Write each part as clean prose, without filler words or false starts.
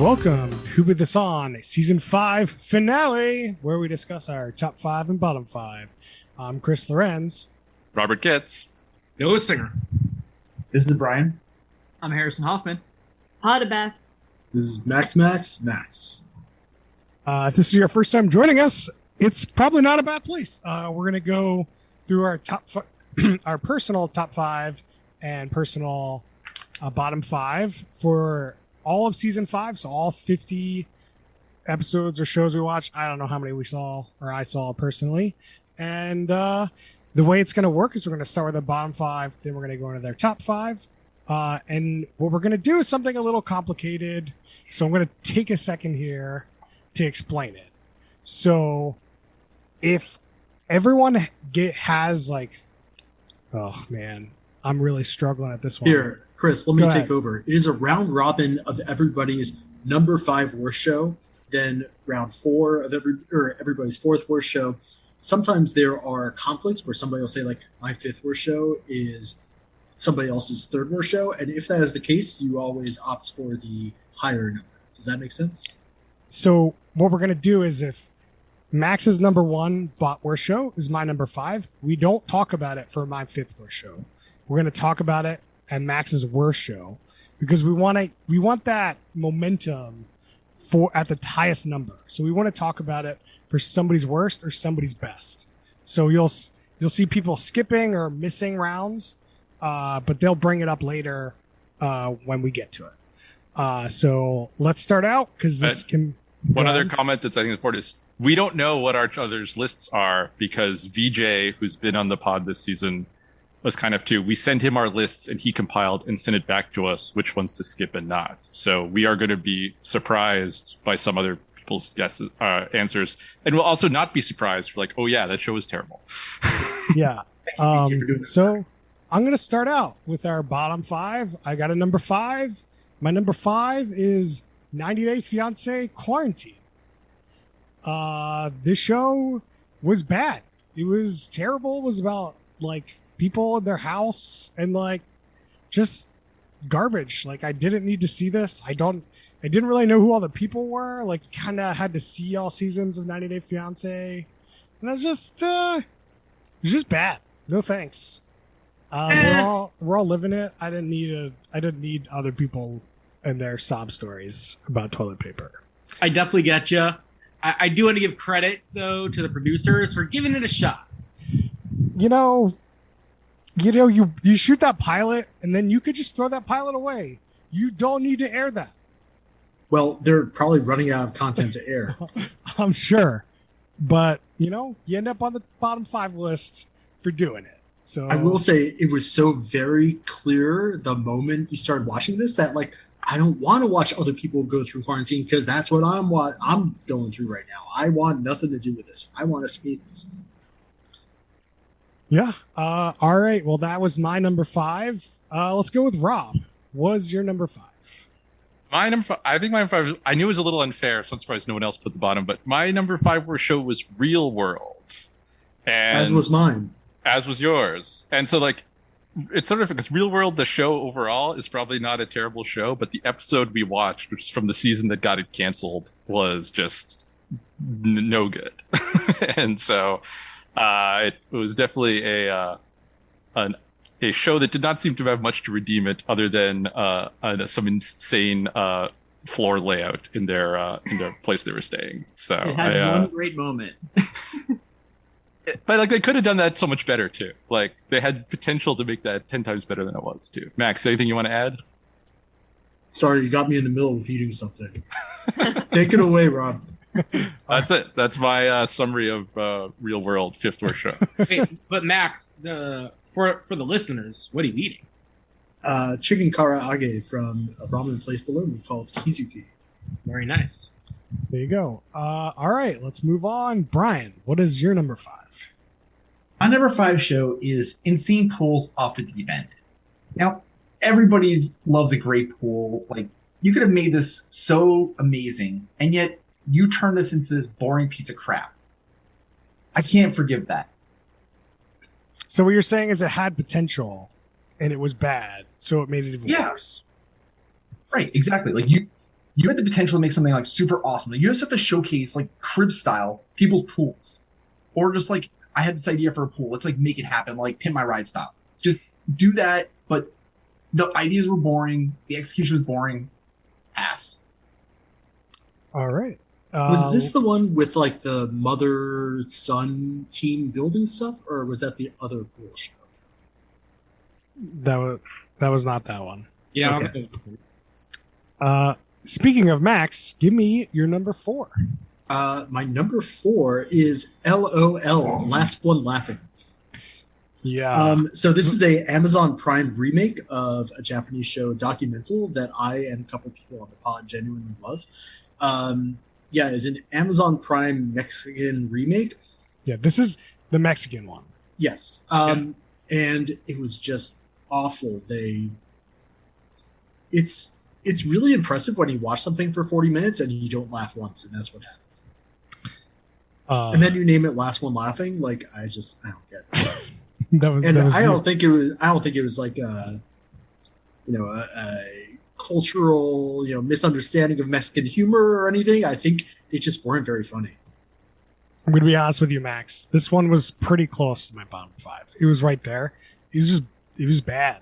Welcome to Who Put This On, Season 5 finale, where we discuss our top 5 and bottom 5. I'm Chris Lorenz. Robert Getz. Noah Singer. This is Brian. I'm Harrison Hoffman. Beth. This is Max. If this is your first time joining us, it's probably not a bad place. We're going to go through our our personal top 5 and personal bottom 5 for all of season 5, so all 50 episodes or shows we watched. I don't know how many we saw or I saw personally. And the way it's going to work is we're going to start with the bottom 5, then we're going to go into their top 5. And what we're going to do is something a little complicated. So I'm going to take a second here to explain it. So if everyone has like, oh man, I'm really struggling at this one. Here, Chris, let me take over. It is a round robin of everybody's number 5 worst show, then round 4 of everybody's 4th worst show. Sometimes there are conflicts where somebody will say, like, my 5th worst show is somebody else's 3rd worst show. And if that is the case, you always opt for the higher number. Does that make sense? So what we're going to do is if Max's number 1 bot worst show is my number 5, we don't talk about it for my 5th worst show. We're going to talk about it at Max's worst show because we want that momentum for at the highest number. So we want to talk about it for somebody's worst or somebody's best. So you'll see people skipping or missing rounds, but they'll bring it up later when we get to it. So let's start out because this can. One other comment that's I think important is we don't know what our others' lists are because VJ, who's been on the pod this season, was kind of too. We send him our lists and he compiled and sent it back to us which ones to skip and not. So we are going to be surprised by some other people's guesses, answers, and we'll also not be surprised for like, oh yeah, that show was terrible. Yeah. So I'm going to start out with our bottom 5. I got a number 5. My number 5 is 90 Day Fiancé Quarantine. This show was bad. It was terrible. It was about like people in their house and like just garbage. Like I didn't need to see this. I didn't really know who all the people were. Like you kind of had to see all seasons of 90 Day Fiancé. And it was just bad. No thanks. We're all living it. I didn't need other people and their sob stories about toilet paper. I definitely get you. I do want to give credit though to the producers for giving it a shot. You shoot that pilot and then you could just throw that pilot away. You don't need to air that. Well, they're probably running out of content to air. I'm sure. But, you end up on the bottom 5 list for doing it. So I will say it was so very clear the moment you started watching this that like I don't want to watch other people go through quarantine because that's what I'm going through right now. I want nothing to do with this. I want escapism. Yeah. All right. Well, that was my number 5. Let's go with Rob. What is your number 5? My number 5, I think my number 5, I knew it was a little unfair, so I'm surprised no one else put the bottom, but my number 5 worst show was Real World. And as was mine. As was yours. And so like, it's sort of because Real World, the show overall, is probably not a terrible show, but the episode we watched, which is from the season that got it canceled, was just no good. And so it was definitely a show that did not seem to have much to redeem it other than some insane floor layout in their place they were staying. So it had one great moment. But like they could have done that so much better too. Like they had potential to make that 10 times better than it was too. Max, anything you want to add? Sorry, you got me in the middle of eating something. Take it away, Rob. That's it. That's my summary of Real World 5th worst show. Wait, but Max, for the listeners, what are you eating? Chicken karaage from a ramen place below me called Kizuki. Very nice. There you go. All right, let's move on. Brian, what is your number 5? My number 5 show is Insane Pools Off the Deep End. Now, everybody loves a great pool. Like, you could have made this so amazing, and yet you turned this into this boring piece of crap. I can't forgive that. So what you're saying is it had potential, and it was bad, so it made it even worse. Right, exactly. Like you had the potential to make something like super awesome. Like, you just have to showcase like crib style people's pools, or just like, I had this idea for a pool. Let's like make it happen. Like Pimp My Ride style. Just do that. But the ideas were boring. The execution was boring. Pass. All right. Was this the one with like the mother son team building stuff, or was that the other pool show? That was not that one. Yeah. Okay. Speaking of Max, give me your number 4. My number 4 is LOL, Last One Laughing. Yeah. So this is a Amazon Prime remake of a Japanese show, Documental, that I and a couple of people on the pod genuinely love. Yeah, it's an Amazon Prime Mexican remake. Yeah, this is the Mexican one. Yes. And it was just awful. It's really impressive when you watch something for 40 minutes and you don't laugh once, and that's what happens. And then you name it Last One Laughing. Like, I don't get it. I don't think it was like a cultural, misunderstanding of Mexican humor or anything. I think they just weren't very funny. I'm going to be honest with you, Max. This one was pretty close to my bottom 5. It was right there. It was bad.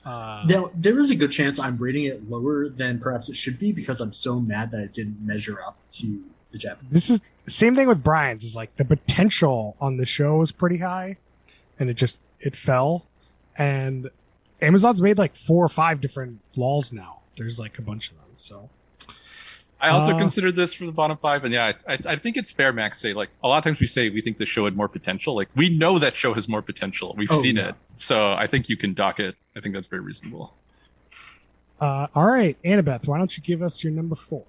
Now, there is a good chance I'm rating it lower than perhaps it should be because I'm so mad that it didn't measure up to the Japanese. This is the same thing with Brian's. Is like the potential on the show was pretty high, and it fell. And Amazon's made like 4 or 5 different laws now. There's like a bunch of them. So I also considered this for the bottom 5, and yeah, I think it's fair, Max, say like a lot of times we say we think the show had more potential. Like we know that show has more potential. We've seen it, so I think you can dock it. I think that's very reasonable. All right, Annabeth, why don't you give us your number 4?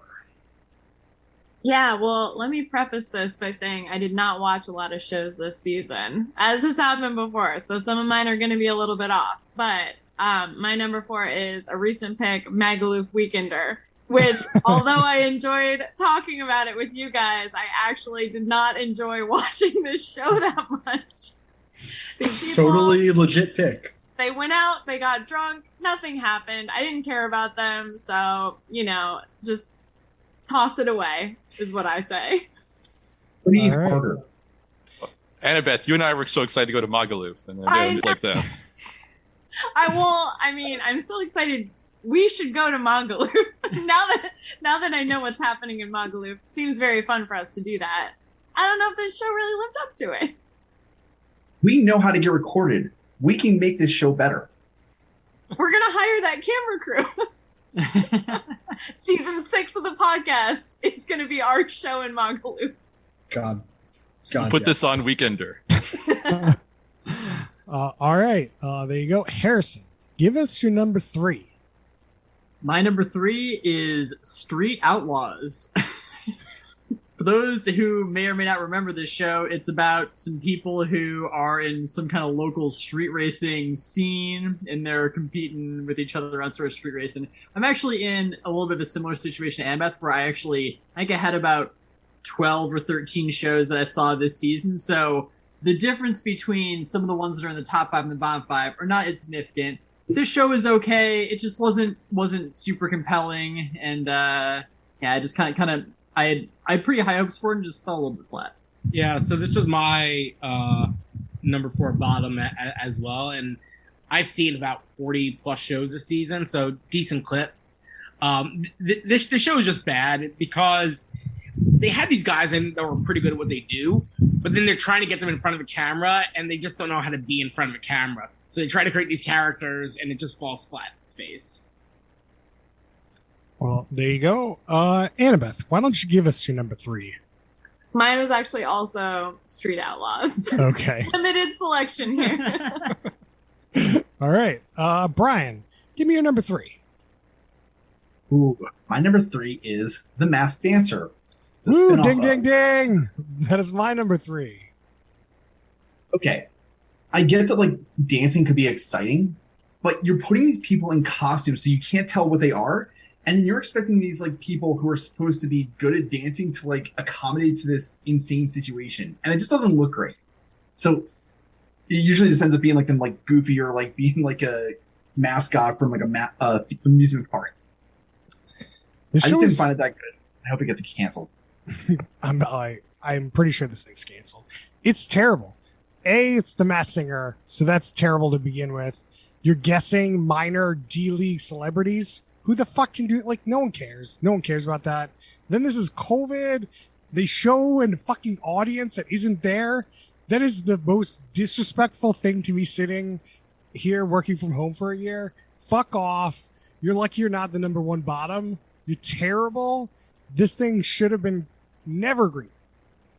Yeah, well, let me preface this by saying I did not watch a lot of shows this season, as has happened before. So some of mine are going to be a little bit off. But my number 4 is a recent pick, Magaluf Weekender, which, although I enjoyed talking about it with you guys, I actually did not enjoy watching this show that much. These people, totally legit pick. They went out, they got drunk, nothing happened. I didn't care about them. So, just toss it away is what I say. Pretty harder. Annabeth, you and I were so excited to go to Magaluf, and then it was like this. I'm still excited. We should go to Magaluf now that I know what's happening in Magaluf. Seems very fun for us to do that. I don't know if this show really lived up to it. We know how to get recorded. We can make this show better. We're gonna hire that camera crew. Season 6 of the podcast is gonna be our show in Magaluf. God, put this on Weekender. All right, there you go, Harrison. Give us your number 3. My number 3 is Street Outlaws. For those who may or may not remember this show, it's about some people who are in some kind of local street racing scene, and they're competing with each other on sort of street racing. I'm actually in a little bit of a similar situation to Annabeth, where I think I had about 12 or 13 shows that I saw this season. So the difference between some of the ones that are in the top 5 and the bottom 5 are not as significant. This show is okay. It just wasn't super compelling, and I just kind of I had pretty high hopes for it and just fell a little bit flat. Yeah, so this was my number 4 bottom as well, and I've seen about 40 plus shows this season, so decent clip. This show is just bad because they had these guys in that were pretty good at what they do, but then they're trying to get them in front of a camera, and they just don't know how to be in front of a camera. So they try to create these characters, and it just falls flat in its face. Well, there you go. Annabeth, why don't you give us your number 3? Mine was actually also Street Outlaws. Okay. Limited selection here. All right. Brian, give me your number 3. Ooh, my number 3 is The Masked Dancer. Ooh, ding, ding, ding. That is my number 3. Okay. I get that, like, dancing could be exciting, but you're putting these people in costumes so you can't tell what they are. And then you're expecting these, like, people who are supposed to be good at dancing to, like, accommodate to this insane situation. And it just doesn't look great. So it usually just ends up being, like, them, like, goofy or, like, being, like, a mascot from, like, a amusement park. The I just show didn't is, find it that good. I hope it gets canceled. I'm pretty sure this thing's canceled. It's terrible. It's the Masked Singer, so that's terrible to begin with. You're guessing minor D-League celebrities. Who the fuck can do it? Like, no one cares. No one cares about that. Then this is COVID. They show a fucking audience that isn't there. That is the most disrespectful thing to be sitting here working from home for a year. Fuck off. You're lucky you're not the number one bottom. You're terrible. This thing should have been never green.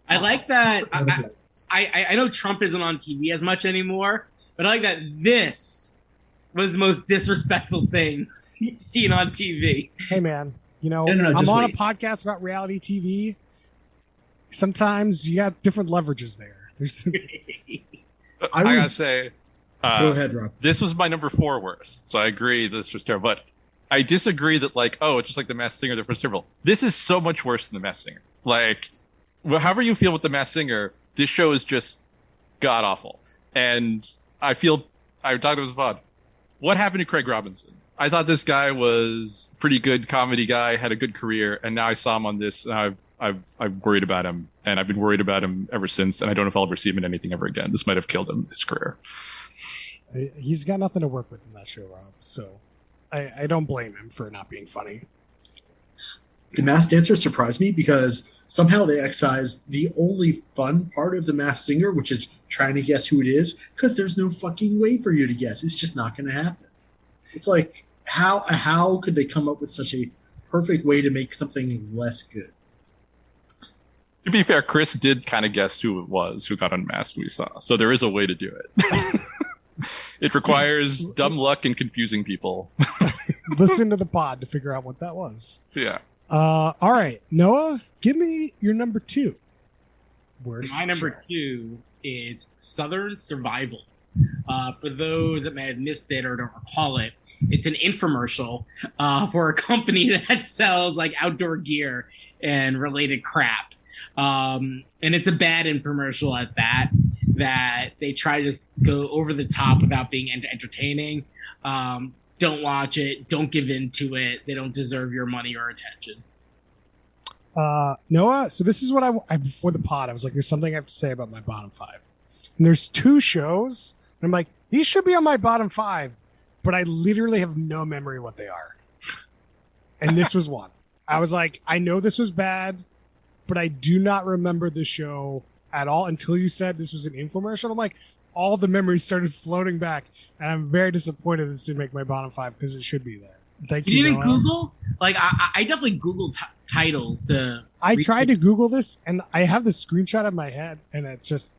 I like that. I know Trump isn't on TV as much anymore, but I like that this was the most disrespectful thing seen on TV. Hey, man, you know, No, I'm just on wait. a podcast about reality TV. Sometimes you got different leverages there. There's I gotta say, Go ahead, Rob. this was my number 4 worst. So I agree this was terrible. But I disagree that like, oh, it's just like the Masked Singer, the first terrible. This is so much worse than the Masked Singer. Like, however you feel with the Masked Singer, this show is just god awful. And I talked about this pod. What happened to Craig Robinson? I thought this guy was a pretty good comedy guy, had a good career, and now I saw him on this, and I'm worried about him, and I've been worried about him ever since, and I don't know if I'll ever see him in anything ever again. This might have killed him, his career. he's got nothing to work with in that show, Rob. So I don't blame him for not being funny. The Masked Dancer surprised me because somehow they excised the only fun part of the Masked Singer, which is trying to guess who it is, because there's no fucking way for you to guess. It's just not going to happen. It's like, how could they come up with such a perfect way to make something less good? To be fair, Chris did kind of guess who it was who got unmasked we saw. So there is a way to do it. It requires dumb luck and confusing people. Listen to the pod to figure out what that was. Yeah. All right, Noah, give me your number 2. Worst My number show. 2 is Southern Survival. For those that may have missed it or don't recall it, it's an infomercial for a company that sells like outdoor gear and related crap. And it's a bad infomercial at that they try to go over the top without being entertaining. Don't watch it. Don't give in to it. They don't deserve your money or attention. Noah, so this is what I before the pod, I was like, there's something I have to say about my bottom 5. And there's 2 shows, and I'm like, these should be on my bottom 5, but I literally have no memory what they are. And this was one. I was like, I know this was bad, but I do not remember the show at all until you said this was an infomercial. I'm like, all the memories started floating back, and I'm very disappointed this didn't make my bottom 5 because it should be there. Thank you. You didn't Noah. Google? Like, I definitely Googled titles to. I tried to Google this, and I have the screenshot in my head, and it's just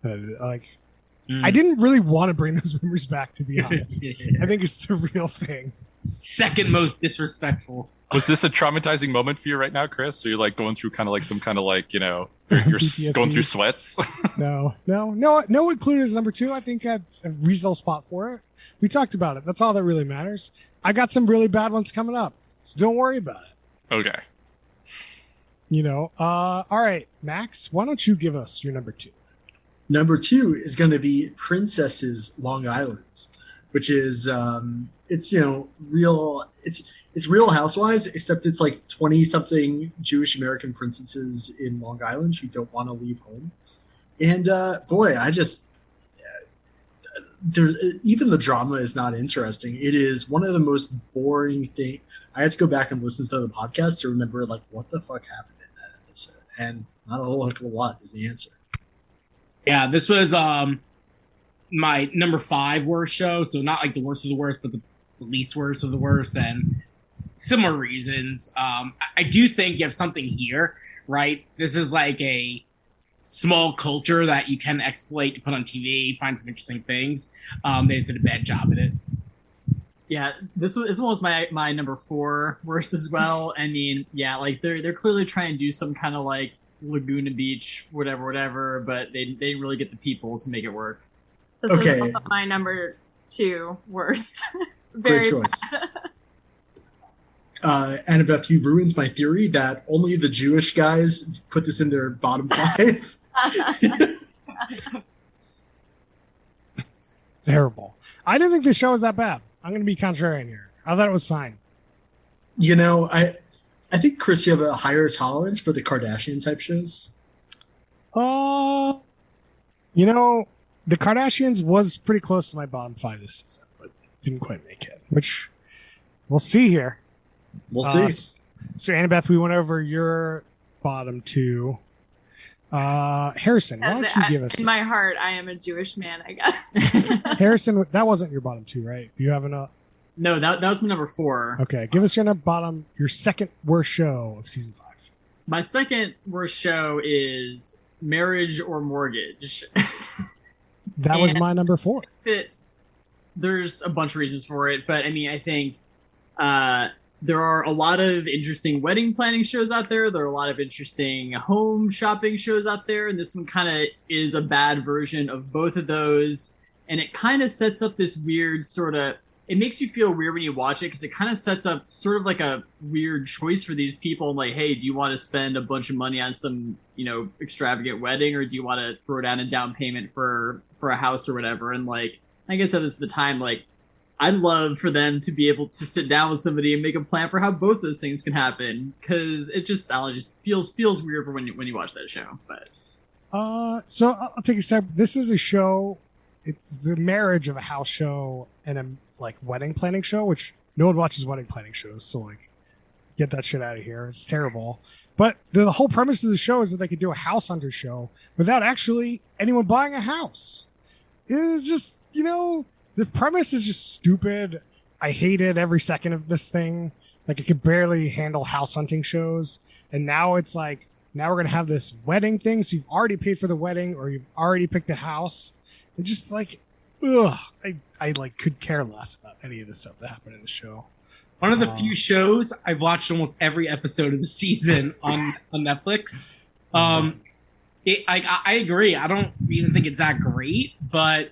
like I didn't really want to bring those memories back, to be honest. I think it's the real thing. Second most disrespectful. Was this a traumatizing moment for you right now, Chris? So you're like going through kind of like some kind of like, you know, you're PTSD. going through sweats. No included as number 2. I think that's a reasonable spot for it. We talked about it. That's all that really matters. I got some really bad ones coming up, so don't worry about it. Okay. You know, all right, Max, why don't you give us your number 2? Number 2 is going to be Princesses Long Island, which is it's Real Housewives, except it's like 20 something Jewish American princesses in Long Island who don't want to leave home. And boy, there's even the drama is not interesting. It is one of the most boring things. I had to go back and listen to the podcast to remember like what the fuck happened in that episode, and not a whole heck of a lot is the answer. Yeah, this was my number 5 worst show. So not like the worst of the worst, but the least worst of the worst, and similar reasons. I do think you have something here, right? This is like a small culture that you can exploit to put on TV, find some interesting things. They just did a bad job at it. Yeah, this was my number 4 worst as well. I mean, yeah, like they're clearly trying to do some kind of like Laguna Beach, whatever, but they didn't really get the people to make it work. This Okay. is also my number 2 worst. Great Very choice. bad. Annabeth, you ruins my theory that only the Jewish guys put this in their bottom 5. Terrible. I didn't think this show was that bad. I'm going to be contrarian here. I thought it was fine. You know, I think Chris, you have a higher tolerance for the Kardashian type shows. Uh, the Kardashians was pretty close to my bottom 5 this season, but didn't quite make it, which we'll see here. We'll see. So, Annabeth, we went over your bottom 2. Harrison, why don't you give us... In my heart, I am a Jewish man, I guess. Harrison, that wasn't your bottom 2, right? You have enough... No, that was my number 4. Okay, give us your second worst show of season 5. My second worst show is Marriage or Mortgage. That was my number 4. There's a bunch of reasons for it, but I mean, I think there are a lot of interesting wedding planning shows out there. There are a lot of interesting home shopping shows out there, and this one kind of is a bad version of both of those. And it kind of sets up this weird sort of... It makes you feel weird when you watch it because it kind of sets up sort of like a weird choice for these people. Like, hey, do you want to spend a bunch of money on some, extravagant wedding, or do you want to throw down a down payment for a house or whatever? And like I said, this is the time. Like, I'd love for them to be able to sit down with somebody and make a plan for how both those things can happen, because it just, I don't know, just feels weird when you watch that show. But so I'll take a step. This is a show. It's the marriage of a house show and a wedding planning show, which no one watches wedding planning shows. So get that shit out of here. It's terrible. But the whole premise of the show is that they could do a house hunter show without actually anyone buying a house. It's just, the premise is just stupid. I hated every second of this thing. Like, it could barely handle house hunting shows. And now it's like, now we're going to have this wedding thing. So you've already paid for the wedding or you've already picked a house. And just I could care less about any of the stuff that happened in the show. One of the few shows I've watched almost every episode of the season on Netflix. I agree. I don't even think it's that great, but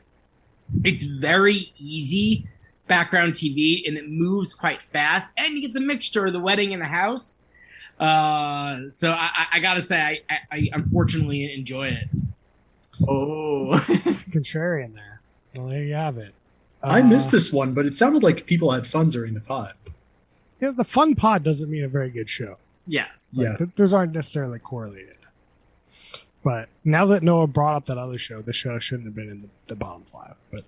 it's very easy background TV, and it moves quite fast, and you get the mixture of the wedding and the house. So I gotta say, I unfortunately enjoy it. Oh, contrarian there. Well, there you have it. I missed this one, but it sounded like people had fun during the pod. Yeah, the fun pod doesn't mean a very good show. Yeah. Those aren't necessarily correlated. But now that Noah brought up that other show, the show shouldn't have been in the bottom 5. But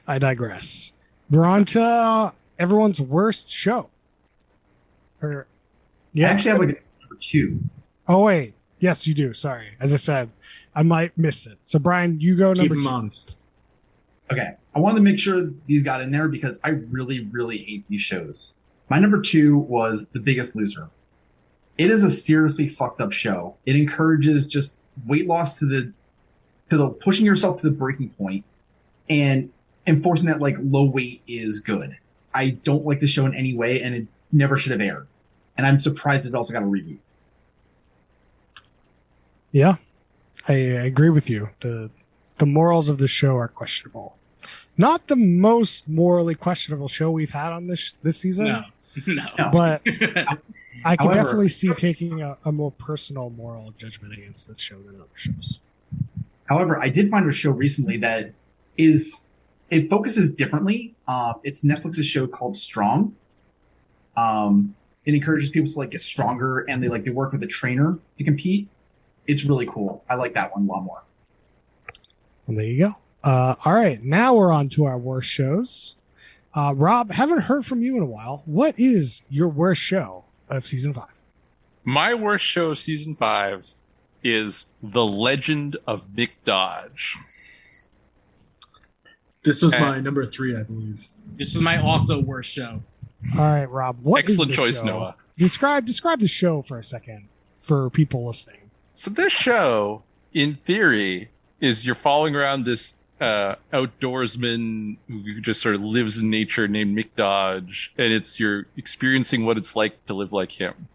I digress. We're on to everyone's worst show. I actually have a number 2. Oh, wait. Yes, you do. Sorry. As I said, I might miss it. So, Brian, you go number 2. Keep them honest. Okay. I wanted to make sure these got in there because I really, really hate these shows. My number 2 was The Biggest Loser. It is a seriously fucked up show. It encourages just weight loss to the pushing yourself to the breaking point and enforcing that low weight is good. I don't like the show in any way, and it never should have aired. And I'm surprised it also got a reboot. Yeah, I agree with you. The morals of the show are questionable. Not the most morally questionable show we've had on this season. No. But I can However, definitely see taking a more personal moral judgment against this show than other shows. However, I did find a show recently that it focuses differently. It's Netflix's show called Strong. It encourages people to get stronger, and they work with a trainer to compete. It's really cool. I like that one a lot more. Well, there you go. All right, now we're on to our worst shows. Rob, haven't heard from you in a while. What is your worst show of season 5? My worst show of season 5 is The Legend of Mick Dodge. This was my number 3, I believe. This was my also worst show. All right, Rob. What Excellent is the choice, show? Noah. Describe the show for a second for people listening. So this show, in theory, is you're following around this outdoorsman who just sort of lives in nature named Mick Dodge, and you're experiencing what it's like to live like him.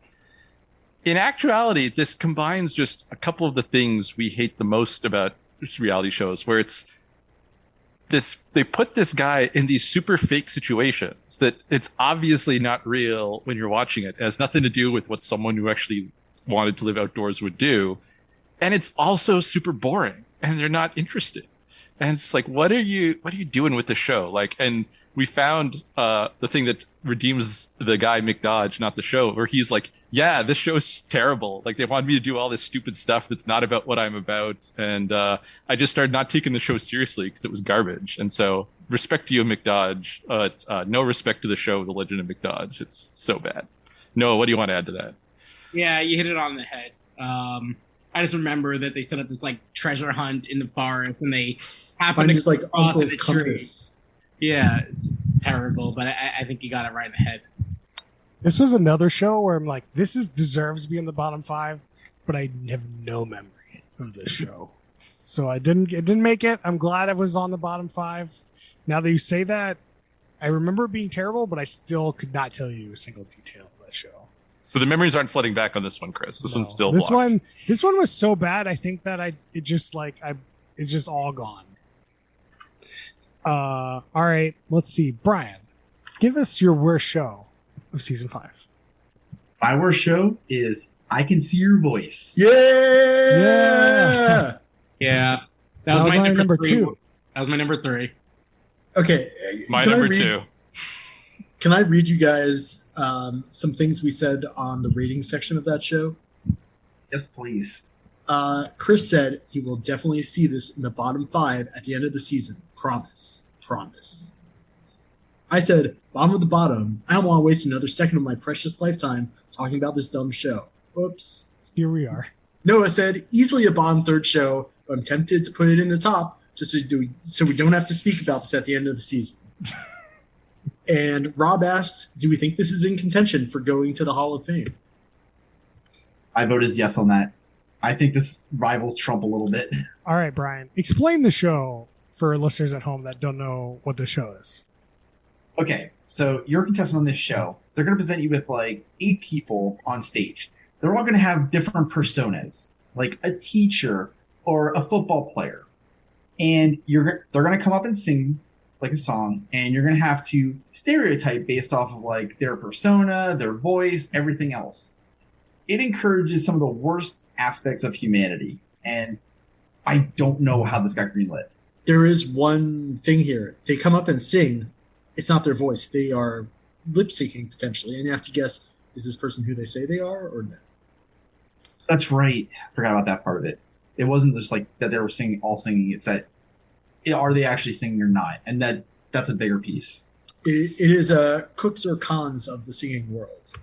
In actuality, this combines just a couple of the things we hate the most about reality shows, where they put this guy in these super fake situations that it's obviously not real when you're watching it. It has nothing to do with what someone who actually wanted to live outdoors would do. And it's also super boring, and they're not interested. And it's like, what are you doing with the show? Like, and we found the thing that redeems the guy McDodge, not the show, where he's like, yeah, this show's terrible. Like, they wanted me to do all this stupid stuff that's not about what I'm about, and I just started not taking the show seriously because it was garbage. And so, respect to you, McDodge. No respect to the show, The Legend of McDodge. It's so bad. Noah, what do you want to add to that? Yeah, you hit it on the head. I just remember that they set up this like treasure hunt in the forest, and they happened Find to his like cross uncle's a tree. compass. Yeah, it's terrible, but I think you got it right in the head. This was another show where I'm like, this deserves to be in the bottom 5, but I have no memory of this show. So it didn't make it. I'm glad it was on the bottom 5. Now that you say that, I remember it being terrible, but I still could not tell you a single detail of that show. So the memories aren't flooding back on this one, Chris. This one's still this blocked. this one was so bad. I think that it's just all gone. All right, let's see. Brian, give us your worst show of season 5. My worst show is I Can See Your Voice. Yeah. Yeah, that was my number 2. That was my number 3. Okay. My number 2. Can I read you guys some things we said on the rating section of that show? Yes, please. Chris said he will definitely see this in the bottom 5 at the end of the season. Promise. I said, bottom of the bottom. I don't want to waste another second of my precious lifetime talking about this dumb show. Whoops. Here we are. Noah said, easily a bottom 3rd show, but I'm tempted to put it in the top just so we don't have to speak about this at the end of the season. And Rob asked, do we think this is in contention for going to the Hall of Fame? I vote as yes on that. I think this rivals Trump a little bit. All right, Brian, explain the show for listeners at home that don't know what the show is. Okay, so you're a contestant on this show. They're going to present you with like 8 people on stage. They're all going to have different personas, like a teacher or a football player. And they're going to come up and sing like a song, and you're going to have to stereotype based off of like their persona, their voice, everything else. It encourages some of the worst aspects of humanity, and I don't know how this got greenlit. There is one thing here. They come up and sing. It's not their voice. They are lip syncing potentially, and you have to guess, is this person who they say they are or no? That's right. Forgot about that part of it. It wasn't just like that they were singing. It's that are they actually singing or not? And that's a bigger piece. It is cooks or cons of the singing world.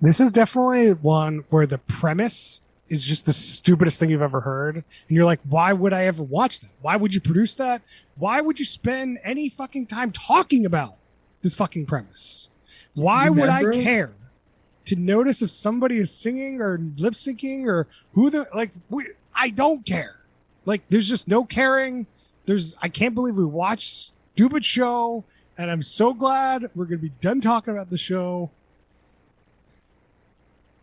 This is definitely one where the premise is just the stupidest thing you've ever heard. And you're like, why would I ever watch that? Why would you produce that? Why would you spend any fucking time talking about this fucking premise? Why would I care to notice if somebody is singing or lip syncing or I don't care. Like, there's just no caring. I can't believe we watched stupid show, and I'm so glad we're going to be done talking about the show.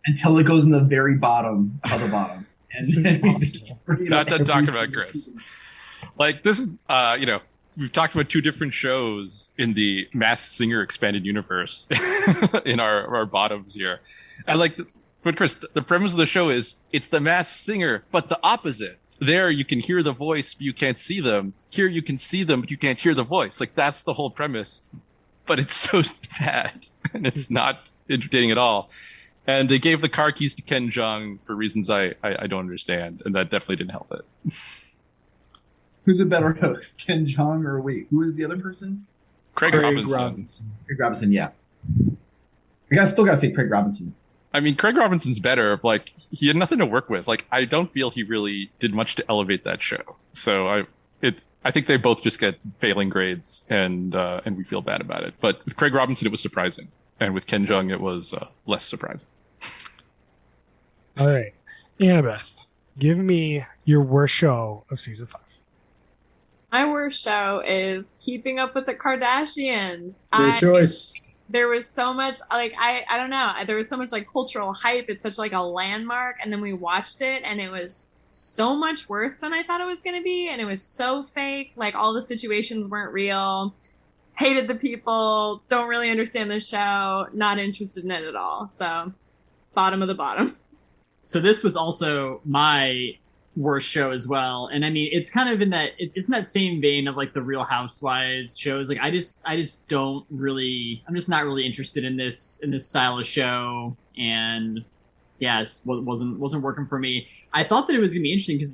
Until it goes in the very bottom of the bottom. And Not done talking about Chris. Like, this is, we've talked about 2 different shows in the Masked Singer expanded universe in our bottoms here. And but Chris, the premise of the show is it's the Masked Singer, but the opposite. There you can hear the voice, but you can't see them. Here you can see them, but you can't hear the voice. Like, that's the whole premise. But it's so bad, and it's not entertaining at all. And they gave the car keys to Ken Jeong for reasons I don't understand, and that definitely didn't help it. Who's a better host, Ken Jeong or who is the other person? Craig Robinson. Craig Robinson, yeah. Still gotta say Craig Robinson. I mean, Craig Robinson's better. Like, he had nothing to work with. Like, I don't feel he really did much to elevate that show. So I think they both just get failing grades, and we feel bad about it. But with Craig Robinson, it was surprising, and with Ken Jeong, it was less surprising. All right, Annabeth, give me your worst show of season 5. My worst show is Keeping Up with the Kardashians. Great choice. There was so much, I don't know. There was so much, cultural hype. It's such, a landmark. And then we watched it, and it was so much worse than I thought it was going to be. And it was so fake. All the situations weren't real. Hated the people. Don't really understand the show. Not interested in it at all. So, bottom of the bottom. So this was also my worst show as well. And I mean, it's kind of in that it's in that same vein of like the Real Housewives shows. Like I just don't really, I'm just not really interested in this style of show. And yeah, it just wasn't working for me. I thought that it was gonna be interesting because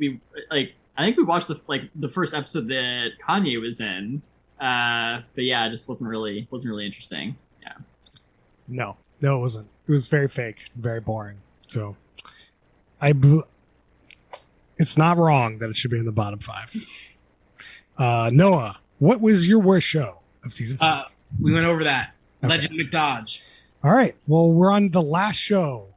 I think we watched the first episode that Kanye was in. But yeah, it just wasn't really interesting. Yeah. No, it wasn't. It was very fake, very boring. So it's not wrong that it should be in the bottom 5. Noah, what was your worst show of season 5? We went over that. Okay. Legend of McDodge. All right. Well, we're on the last show,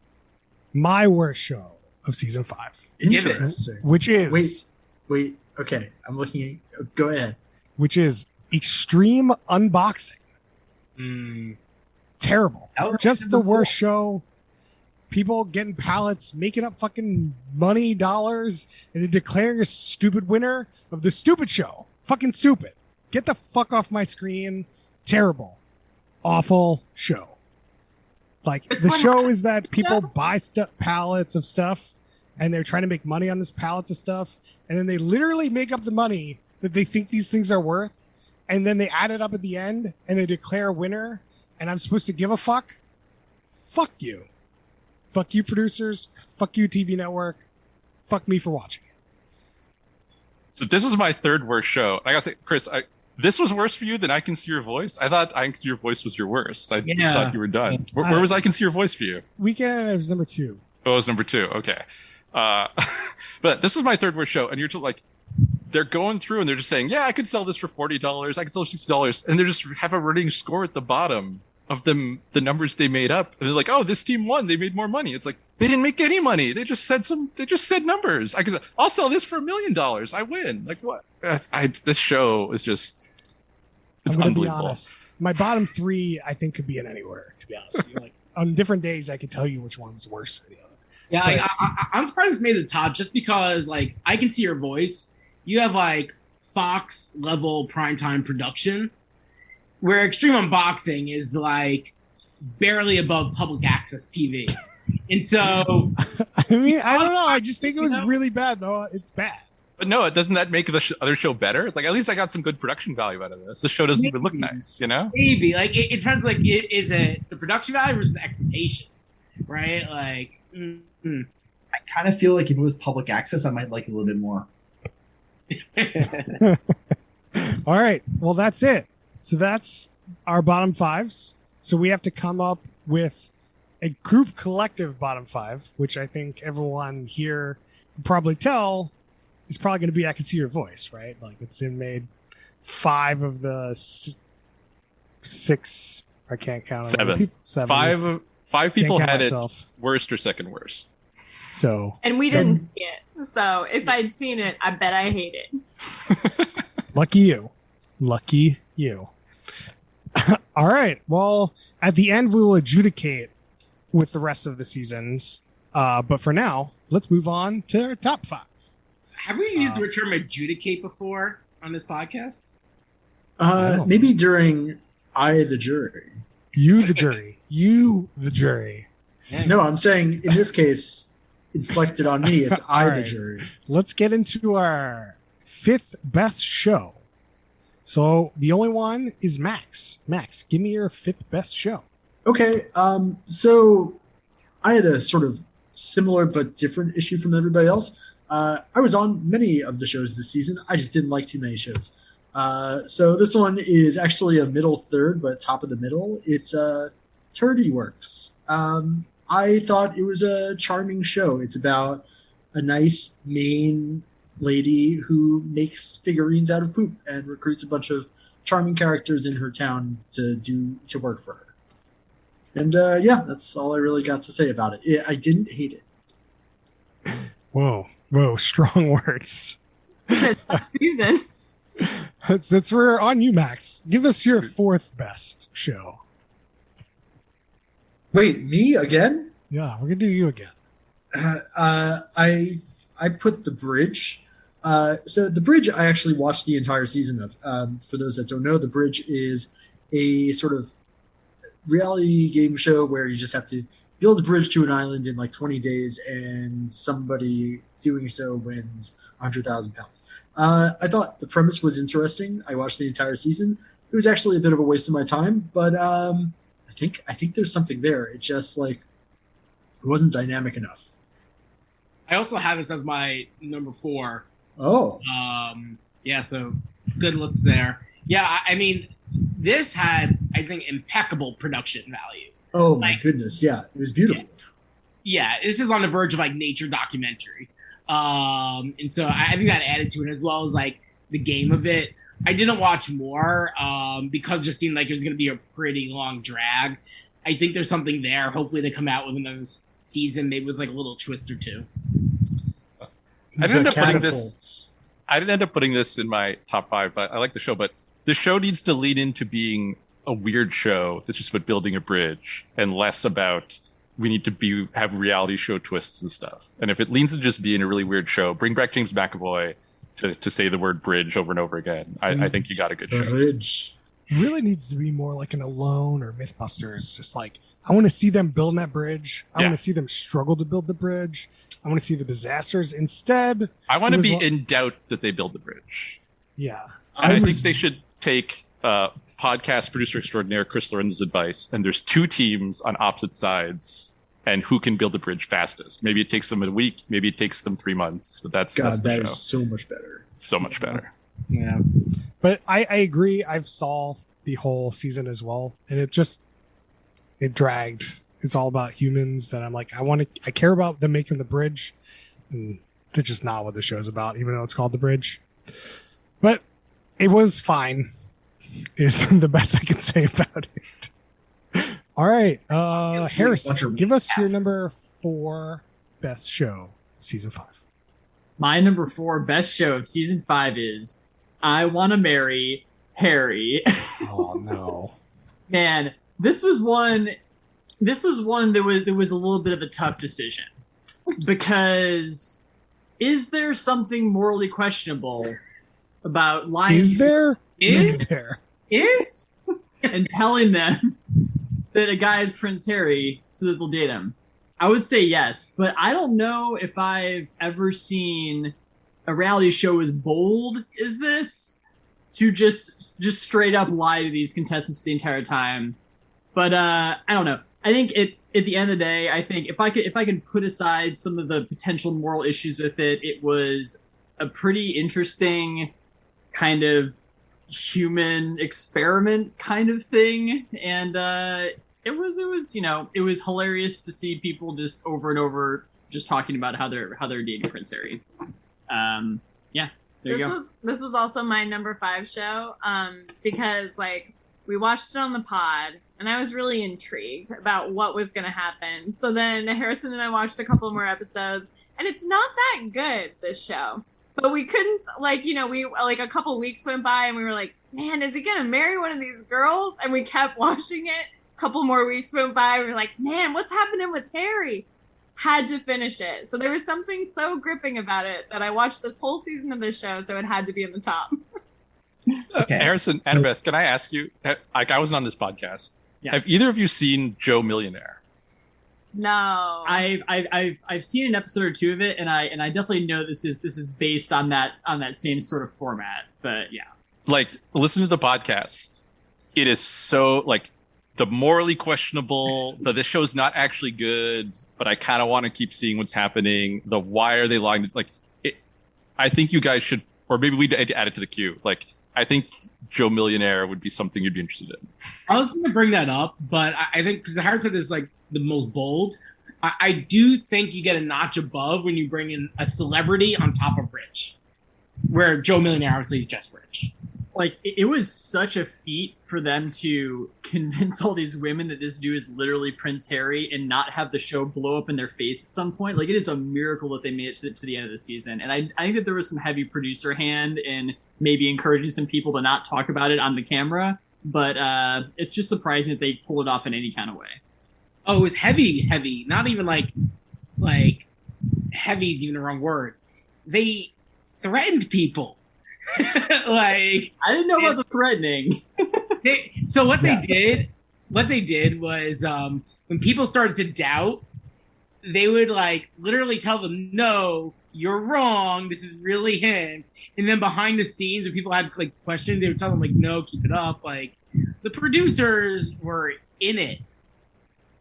my worst show of season 5, Interesting. which is Wait. Okay, I'm looking. Go ahead. which is Extreme Unboxing. Terrible. That was Just the number worst 4. show. People getting pallets, making up fucking money, dollars, and then declaring a stupid winner of the stupid show. Fucking stupid. Get the fuck off my screen. Terrible. Awful show. Like, This the one show had- is that people Yeah. buy pallets of stuff, and they're trying to make money on this pallets of stuff, and then they literally make up the money that they think these things are worth, and then they add it up at the end, and they declare a winner, and I'm supposed to give a fuck? Fuck you. Fuck you, producers. Fuck you, TV network. Fuck me for watching it. So this is my third worst show. I gotta say, Chris, this was worse for you than I Can See Your Voice. I thought I Can See Your Voice was your worst. I Yeah. thought you were done. Where was I Can See Your Voice for you? Weekend was number 2. Oh, it was number 2. Okay. But this is my third worst show, and you're just like, they're going through and they're just saying, yeah, I could sell this for $40. I could sell it for $60. And they just have a running score at the bottom of them, the numbers they made up. And they're like, oh, this team won. They made more money. It's like, they didn't make any money. They just said numbers. I'll sell this for $1 million. I win. Like what? This show is just, it's I'm going to be unbelievable. honest. My bottom 3, I think, could be in anywhere, to be honest with you. Like, on different days, I could tell you which one's worse than the other. Yeah, like, I'm surprised it's made the top just because, like, I Can See Your Voice. You have, like, Fox level primetime production, where Extreme Unboxing is, like, barely above public access TV. And so, I mean, I don't know. I just think it was You know? really bad, though. It's bad. But no, doesn't that make the other show better? It's like, at least I got some good production value out of this. The show doesn't even look nice, you know? maybe, like, it depends, like, is it the production value versus the expectations, right? Like, I kind of feel like if it was public access, I might like it a little bit more. All right. Well, that's it. So that's our bottom 5s. So we have to come up with a group collective bottom 5, which I think everyone here can probably tell is probably going to be I Can See Your Voice, right? Like it's made 5 of the 6. I can't count. how many 7. people. 7. Five people Can't count had myself. it worst or second worst. So And we didn't see it. So if I'd seen it, I bet I hate it. lucky you. Lucky you. All right. Well, at the end, we will adjudicate with the rest of the seasons. But for now, let's move on to our top 5. have we used the term adjudicate before on this podcast? Maybe during I the Jury. You, the jury. You, the jury. No, I'm saying in this case, inflected on me, it's I All the right. Jury. Let's get into our 5th best show. So the only one is Max. Max, give me your 5th best show. Okay, so I had a sort of similar but different issue from everybody else. I was on many of the shows this season. I just didn't like too many shows. So this one is actually a middle third, but top of the middle. It's Turdy Works. I thought it was a charming show. It's about a nice Maine lady who makes figurines out of poop and recruits a bunch of charming characters in her town to work for her. And yeah, that's all I really got to say about it. I didn't hate it. Whoa, strong words. Tough season. Since we're on you, Max, give us your 4th best show. Wait, me again? Yeah, we're gonna do you again. I put The Bridge. So The Bridge, I actually watched the entire season of. For those that don't know, The Bridge is a sort of reality game show where you just have to build a bridge to an island in like 20 days, and somebody doing so wins 100,000 pounds. I thought the premise was interesting. I watched the entire season. It was actually a bit of a waste of my time, but I think there's something there. It just like it wasn't dynamic enough. I also have this as my number 4. Oh, Yeah, so good looks there. Yeah, I mean, this had, I think, impeccable production value. oh my goodness, yeah, it was beautiful. Yeah, this is on the verge of like nature documentary. And so I think that added to it, as well as like the game of it. I didn't watch more because it just seemed like it was going to be a pretty long drag. I think there's something there. Hopefully they come out with another season, maybe with like a little twist or two. I didn't end up putting Catapults. this. I didn't end up putting this in my top 5, but I like the show. But the show needs to lean into being a weird show that's just about building a bridge, and less about we need to have reality show twists and stuff. And if it leans into just being a really weird show, bring back James McAvoy to say the word bridge over and over again. I think you got a good show. Bridge. It really needs to be more like an Alone or Mythbusters. Just like, I want to see them building that bridge. I Yeah. want to see them struggle to build the bridge. I want to see the disasters. Instead, I want It to was be lo- in doubt that they build the bridge. yeah. And I was- think they should take podcast producer extraordinaire Chris Lorenzo's advice. And there's 2 teams on opposite sides, and who can build the bridge fastest. Maybe it takes them a week. Maybe it takes them 3 months. But that's God, the that show. is so much better. So much better. Yeah. But I agree. I've saw the whole season as well, and it dragged. It's all about humans that I'm like, I care about them making the bridge, and that's just not what the show's about, even though it's called The Bridge. But it was fine, is the best I can say about it. All right, Harrison, give us your number 4 best show, season 5. My number 4 best show of season 5 is I Want to Marry Harry. Oh no. Man, this was one that was a little bit of a tough decision, because is there something morally questionable about lying Is there? Is there? is and telling them that a guy is Prince Harry so that they'll date him? I would say yes, but I don't know if I've ever seen a reality show as bold as this to just straight up lie to these contestants the entire time. But I don't know. I think at the end of the day, I think if I could put aside some of the potential moral issues with it, it was a pretty interesting kind of human experiment kind of thing, and it was it was hilarious to see people just over and over just talking about how they're dating Prince Harry. Yeah, there you go. This was also my number 5 show, because like we watched it on the pod, and I was really intrigued about what was going to happen. So then Harrison and I watched a couple more episodes, and it's not that good, this show. But we couldn't, we like a couple weeks went by, and we were like, man, is he going to marry one of these girls? And we kept watching it. A couple more weeks went by, we were like, man, what's happening with Harry? Had to finish it. So there was something so gripping about it that I watched this whole season of this show, so it had to be in the top. Okay. Harrison, So- Annabeth, can I ask you? Like, I wasn't on this podcast. Yeah. Have either of you seen Joe Millionaire? No. I've seen an episode or 2 of it, and I definitely know this is based on that same sort of format. But yeah, Like, listen to the podcast. It is so like the morally questionable. This show's not actually good, but I kind of want to keep seeing what's happening. The why are they lying? Like, I think you guys should, or maybe we add it to the queue. Like, I think Joe Millionaire would be something you'd be interested in. I was going to bring that up, but I think because Harrison is like the most bold, I do think you get a notch above when you bring in a celebrity on top of Rich, where Joe Millionaire obviously is just Rich. like it was such a feat for them to convince all these women that this dude is literally Prince Harry and not have the show blow up in their face at some point. Like, it is a miracle that they made it to the end of the season. And I think that there was some heavy producer hand in maybe encouraging some people to not talk about it on the camera. But it's just surprising that they pulled it off in any kind of way. Oh, it was heavy. Not even like heavy is even the wrong word. They threatened people. Like, I didn't know about the threatening. what they did was when people started to doubt, they would like literally tell them, "No, you're wrong. This is really him." And then behind the scenes, when people had like questions, they would tell them like, "No, keep it up." Like the producers were in it.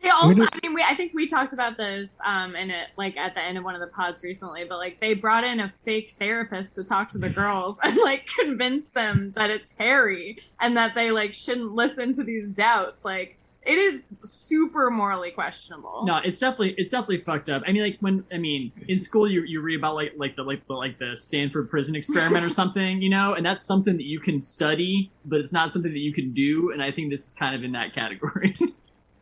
They also, I think we talked about this in it like at the end of one of the pods recently, but like they brought in a fake therapist to talk to the girls and like convince them that it's Harry and that they like shouldn't listen to these doubts. Like it is super morally questionable. No, it's definitely fucked up. I mean, in school you read about like the Stanford prison experiment or something, you know, and that's something that you can study, but it's not something that you can do. And I think this is kind of in that category.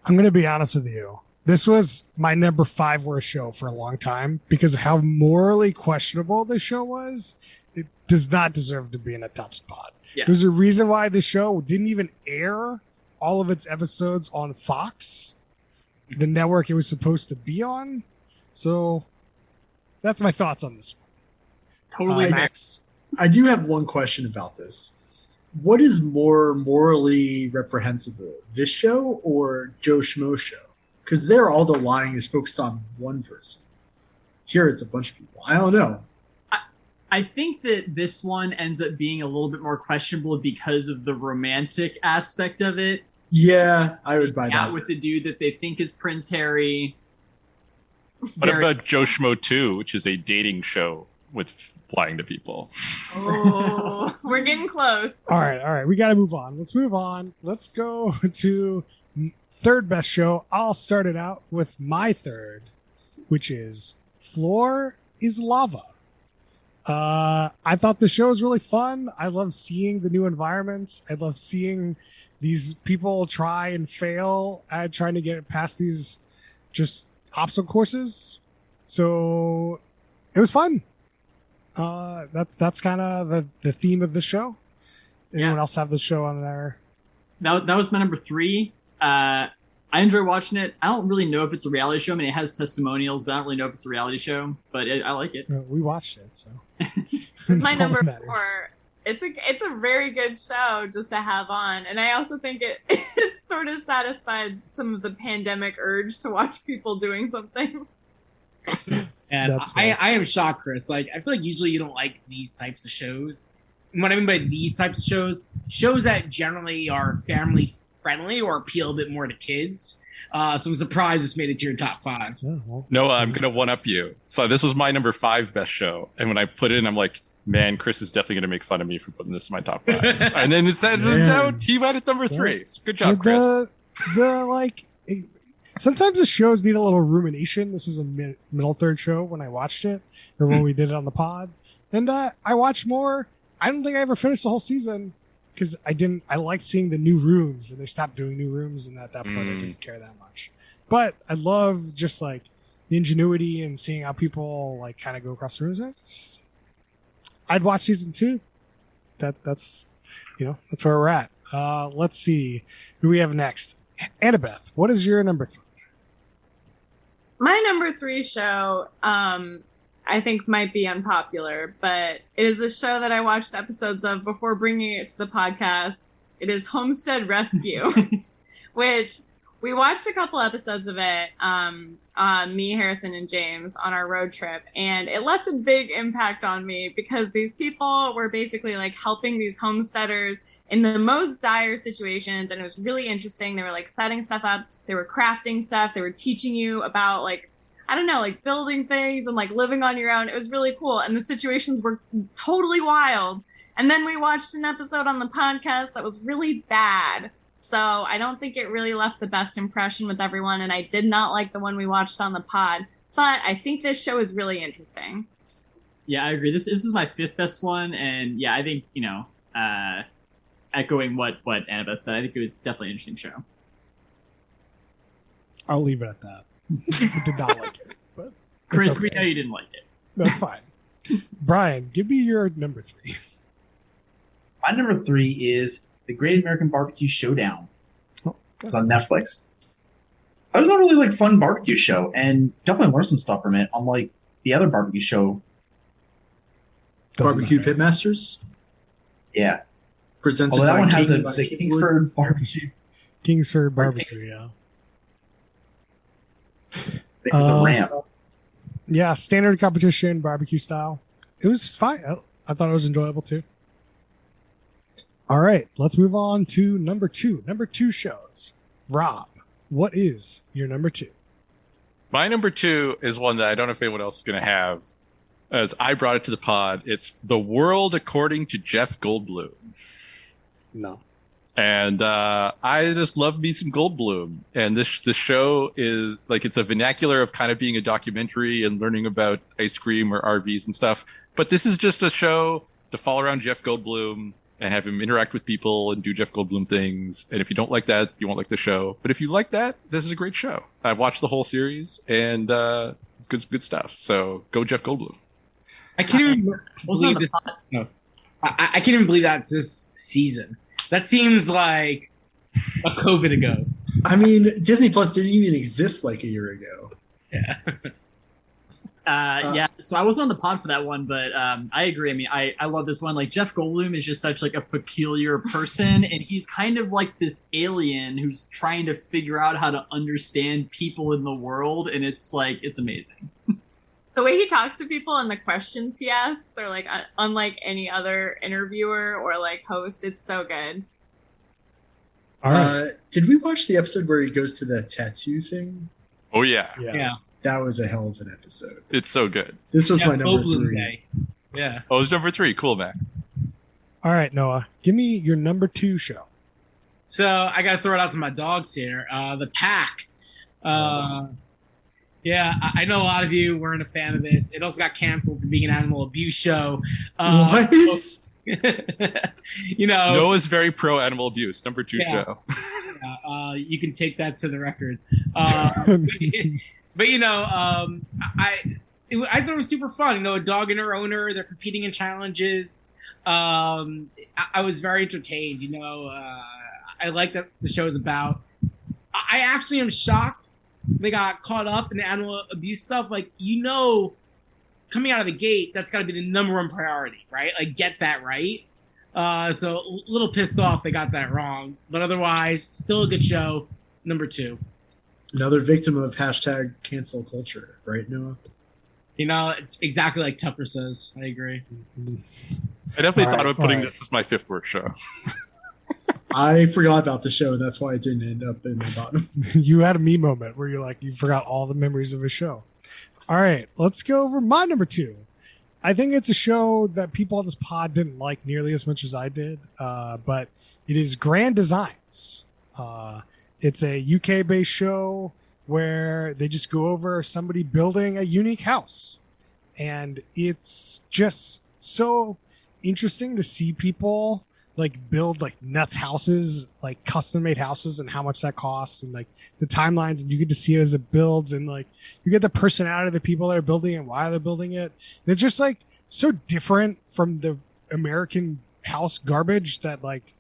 I'm going to be honest with you. This was my number 5 worst show for a long time because of how morally questionable this show was. It does not deserve to be in a top spot. Yeah. There's a reason why the show didn't even air all of its episodes on Fox, the network it was supposed to be on. So that's my thoughts on this one. Totally Max. I do have one question about this. What is more morally reprehensible, this show or Joe Schmo show? Because there, all the lying is focused on one person. Here, it's a bunch of people. I don't know. I think that this one ends up being a little bit more questionable because of the romantic aspect of it. Yeah, I would buy Out that. with the dude that they think is Prince Harry. What about Joe Schmo 2, which is a dating show with flying to people? Oh, we're getting close. All right. We got to move on. Let's move on. Let's go to third best show. I'll start it out with my third, which is Floor is Lava. I thought the show was really fun. I love seeing the new environments. I love seeing these people try and fail at trying to get past these just obstacle courses. So it was fun. That's kind of the theme of the show. Anyone else have the show on there? That was my number 3. I enjoy watching it. I don't really know if it's a reality show. I mean, it has testimonials, but I don't really know if it's a reality show. But I like it. We watched it, so It's my That's all number that 4. matters. It's a very good show just to have on, and I also think it sort of satisfied some of the pandemic urge to watch people doing something. And That's right. I am shocked, Chris. Like, I feel like usually you don't like these types of shows. And what I mean by these types of shows that generally are family friendly or appeal a bit more to kids. So I'm surprised this made it to your top 5. Yeah, well, No, I'm gonna one up you. So this was my number 5 best show, and when I put it in, I'm like, man, Chris is definitely gonna make fun of me for putting this in my top 5. And then it's out. He went at number 3. So good job, Chris. Sometimes the shows need a little rumination. This was a middle third show when I watched it, or when we did it on the pod, and I watched more. I don't think I ever finished the whole season because I liked seeing the new rooms, and they stopped doing new rooms, and at that point I didn't care that much. But I love just like the ingenuity and seeing how people like kind of go across the rooms. I'd watch season 2. That's that's where we're at. Let's see who we have next. Annabeth, what is your number 3? My number 3 show, I think might be unpopular, but it is a show that I watched episodes of before bringing it to the podcast. It is Homestead Rescue, which we watched a couple episodes of it, me, Harrison, and James on our road trip, and it left a big impact on me because these people were basically like helping these homesteaders in the most dire situations, and it was really interesting. They were like setting stuff up, they were crafting stuff, they were teaching you about like, I don't know, like building things and like living on your own. It was really cool, and the situations were totally wild. And then we watched an episode on the podcast that was really bad. So I don't think it really left the best impression with everyone, and I did not like the one we watched on the pod. But I think this show is really interesting. Yeah, I agree. This is my 5th best one, and yeah, I think echoing what Annabeth said, I think it was definitely an interesting show. I'll leave it at that. I did not like it, but it's Chris, we okay. know you didn't like it. That's fine. Brian, give me your number 3. My number 3 is The Great American Barbecue Showdown. Oh, It's on Netflix. It was a really like fun barbecue show, and definitely learned some stuff from it. Unlike the other barbecue show, Barbecue matter. Pitmasters, yeah. presented Although that by one had the Kingwood. Kingsford barbecue. Kingsford Or Barbecue, yeah. It was a ramp. Yeah, standard competition, barbecue style. It was fine. I thought it was enjoyable too. All right, let's move on to number two. Number two shows. Rob, what is your number two? My number two is one that I don't know if anyone else is going to have, as I brought it to the pod. It's The World According to Jeff Goldblum. No. And I just love me some Goldblum. And this show is like, it's a vernacular of kind of being a documentary and learning about ice cream or RVs and stuff. But this is just a show to follow around Jeff Goldblum and have him interact with people and do Jeff Goldblum things. And if you don't like that, you won't like the show. But if you like that, this is a great show. I've watched the whole series, and it's good stuff. So go Jeff Goldblum. I can't even believe this. No, I can't even believe that's this season. That seems like a COVID ago. I mean, Disney Plus didn't even exist like a year ago. Yeah. Yeah, so I wasn't on the pod for that one, but I agree. I mean, I love this one. Like, Jeff Goldblum is just such like a peculiar person, and he's kind of like this alien who's trying to figure out how to understand people in the world, and it's amazing. The way he talks to people and the questions he asks are like unlike any other interviewer or like host. It's so good. All right. Did we watch the episode where he goes to the tattoo thing? Oh, yeah. Yeah. That was a hell of an episode. It's so good. This was Jeff my number Goldblum 3. Day. Yeah. Oh, it's number 3. Cool, Max. All right, Noah, give me your number two show. So I got to throw it out to my dogs here. The Pack. Yeah, I know a lot of you weren't a fan of this. It also got canceled for being an animal abuse show. What? You know, Noah's very pro animal abuse. Number 2 Yeah. show. you can take that to the record. But you know, I thought it was super fun. You know, a dog and her owner, they're competing in challenges. I was very entertained. You know, I like that the show is about. I actually am shocked they got caught up in the animal abuse stuff. Like, you know, coming out of the gate, that's got to be the number one priority, right? Like, get that right. So a little pissed off they got that wrong, but otherwise, still a good show. Number 2. Another victim of hashtag cancel culture, right, Noah? You know, exactly like Tucker says. I agree. I definitely All thought right, about putting all right. this as my 5th worst show. I forgot about the show. That's why it didn't end up in the bottom. You had a me moment where you're like, you forgot all the memories of a show. All right, let's go over my number 2. I think it's a show that people on this pod didn't like nearly as much as I did, but it is Grand Designs. It's a UK-based show where they just go over somebody building a unique house. And it's just so interesting to see people like build like nuts houses, like custom made houses, and how much that costs, and like the timelines, and you get to see it as it builds, and like you get the personality of the people that are building and why they're building it. And it's just like so different from the American house garbage that, like,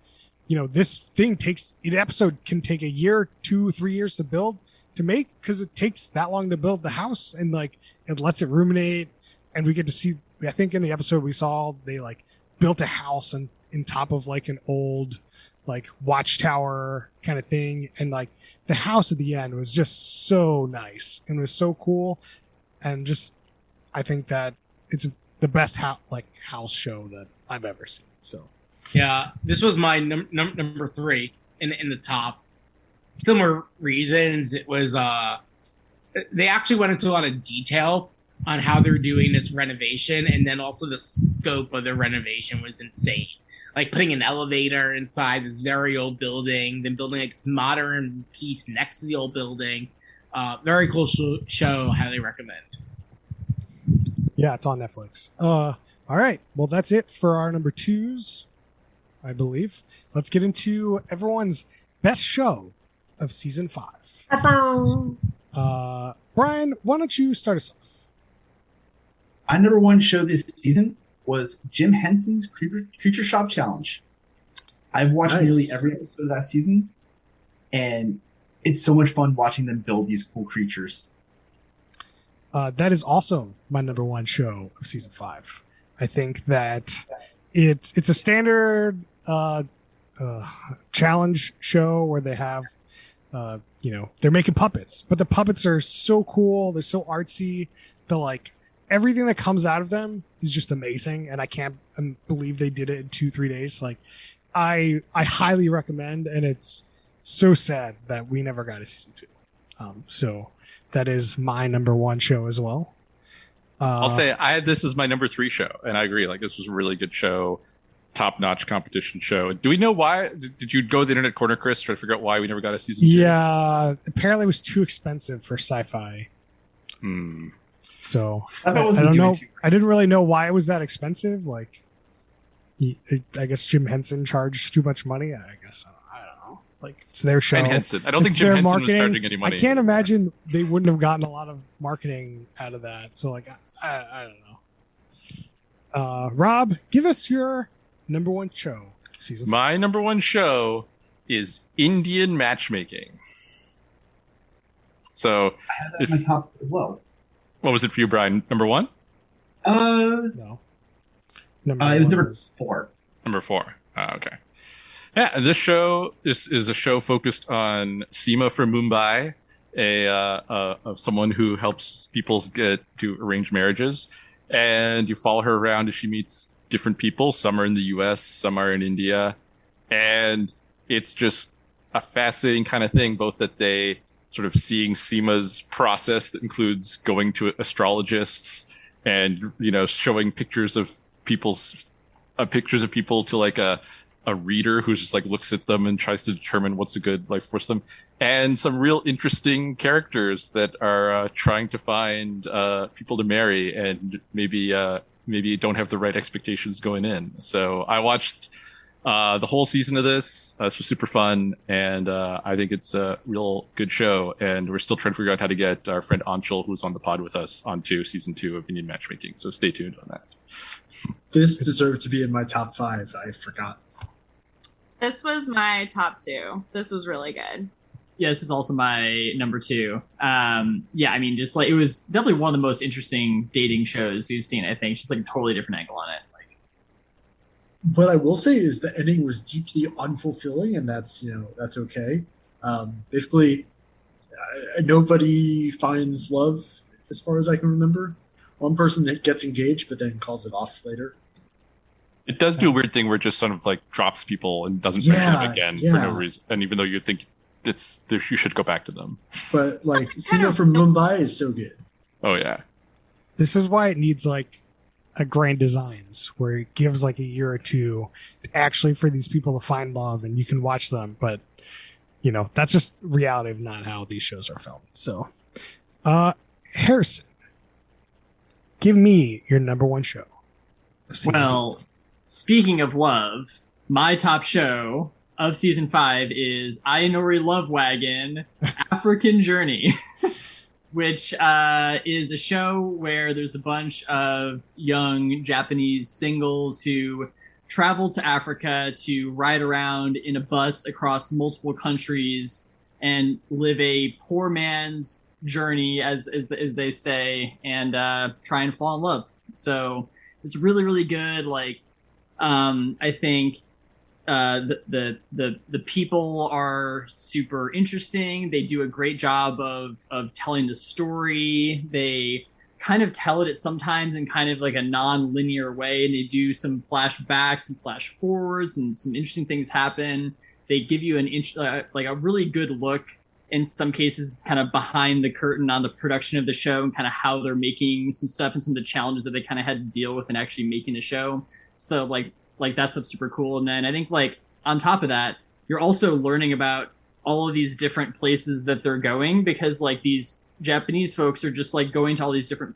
you know, this thing takes an episode can take a year, 2, 3 years to make, because it takes that long to build the house, and like it lets it ruminate. And we get to see, I think in the episode we saw, they like built a house and in top of like an old like watchtower kind of thing, and like the house at the end was just so nice and was so cool. And just I think that it's the best house show that I've ever seen. So Yeah, this was my number 3 in the top. Similar reasons. It was they actually went into a lot of detail on how they're doing this renovation, and then also the scope of the renovation was insane. Like putting an elevator inside this very old building, then building like this modern piece next to the old building. Very cool show. Highly recommend. yeah, it's on Netflix. All right, well that's it for our number 2s, I believe. Let's get into everyone's best show of season 5. Brian, why don't you start us off? My number 1 show this season was Jim Henson's Creature Shop Challenge. I've watched Nice. nearly every episode of that season, and it's so much fun watching them build these cool creatures. That is also my number 1 show of season 5. I think that it's a standard challenge show where they have they're making puppets, but the puppets are so cool. They're so artsy. Everything that comes out of them is just amazing. And I can't believe they did it in 2-3 days. I highly recommend, and it's so sad that we never got a season 2. So that is my number 1 show as well. I'll say I had this as my number 3 show, and I agree. This was a really good show, top-notch competition show. Do we know why? Did you go to the Internet Corner, Chris, try to figure out why we never got a season 2? Yeah, apparently it was too expensive for Sci-Fi. So I don't know. I didn't really know why it was that expensive. I guess Jim Henson charged too much money. I guess I don't know. It's their show. And Henson. I don't think Jim Henson was charging any money. I can't imagine they wouldn't have gotten a lot of marketing out of that. So I don't know. Rob, give us your number 1 show. Season 4. My number 1 show is Indian matchmaking. So I had that on my top as well. What was it for you, Brian? Number 1? No. It was number 4. Number 4. Okay. Yeah, this show is a show focused on Seema from Mumbai, of someone who helps people get to arranged marriages, and you follow her around as she meets different people. Some are in the U.S., some are in India, and it's just a fascinating kind of thing. Both that they sort of seeing Seema's process that includes going to astrologists and showing pictures of people to a reader who just looks at them and tries to determine what's a good life for them, and some real interesting characters that are trying to find people to marry and maybe don't have the right expectations going in. So I watched the whole season of this. This was super fun, and I think it's a real good show. And we're still trying to figure out how to get our friend Anshul, who's on the pod with us, onto season 2 of Indian Matchmaking. So stay tuned on that. This deserved to be in my top 5. I forgot. This was my top 2. This was really good. Yeah, this is also my number 2. It was definitely one of the most interesting dating shows we've seen. I think it's just a totally different angle on it. What I will say is the ending was deeply unfulfilling, and that's okay. Basically, nobody finds love, as far as I can remember. One person that gets engaged, but then calls it off later. It does do a weird thing where it just sort of drops people and doesn't mention them again for no reason. And even though you think you should go back to them. But Seema from Mumbai is so good. Oh yeah. This is why it needs a Grand Designs, where it gives a year or 2 actually for these people to find love, and you can watch them. But that's just reality of not how these shows are filmed. So, Harrison, give me your number 1 show. Well, speaking of love, my top show of season 5 is Ainori Love Wagon, African Journey, which is a show where there's a bunch of young Japanese singles who travel to Africa to ride around in a bus across multiple countries and live a poor man's journey, as they say, and try and fall in love. So it's really, really good. I think the people are super interesting. They do a great job of telling the story. They kind of tell it sometimes in kind of a non-linear way, and they do some flashbacks and flash forwards, and some interesting things happen. They give you a really good look in some cases kind of behind the curtain on the production of the show and kind of how they're making some stuff and some of the challenges that they kind of had to deal with in actually making the show. So that stuff's super cool. And then I think on top of that, you're also learning about all of these different places that they're going, because these Japanese folks are just going to all these different,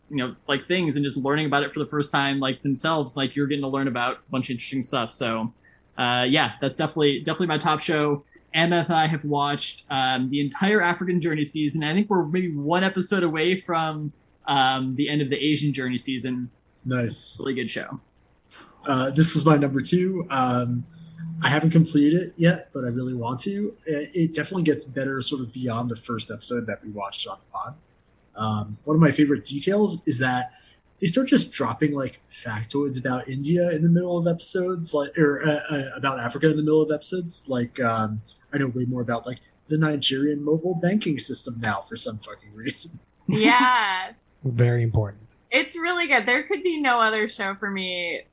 things and just learning about it for the first time, themselves. You're getting to learn about a bunch of interesting stuff. So that's definitely my top show. Emma and I have watched the entire African Journey season. I think we're maybe 1 episode away from the end of the Asian Journey season. Nice. Really good show. This was my number 2. I haven't completed it yet, but I really want to. It definitely gets better sort of beyond the first episode that we watched on the pod. One of my favorite details is that they start just dropping factoids about India in the middle of episodes, or about Africa in the middle of episodes. I know way more about the Nigerian mobile banking system now for some fucking reason. Yeah. Very important. It's really good. There could be no other show for me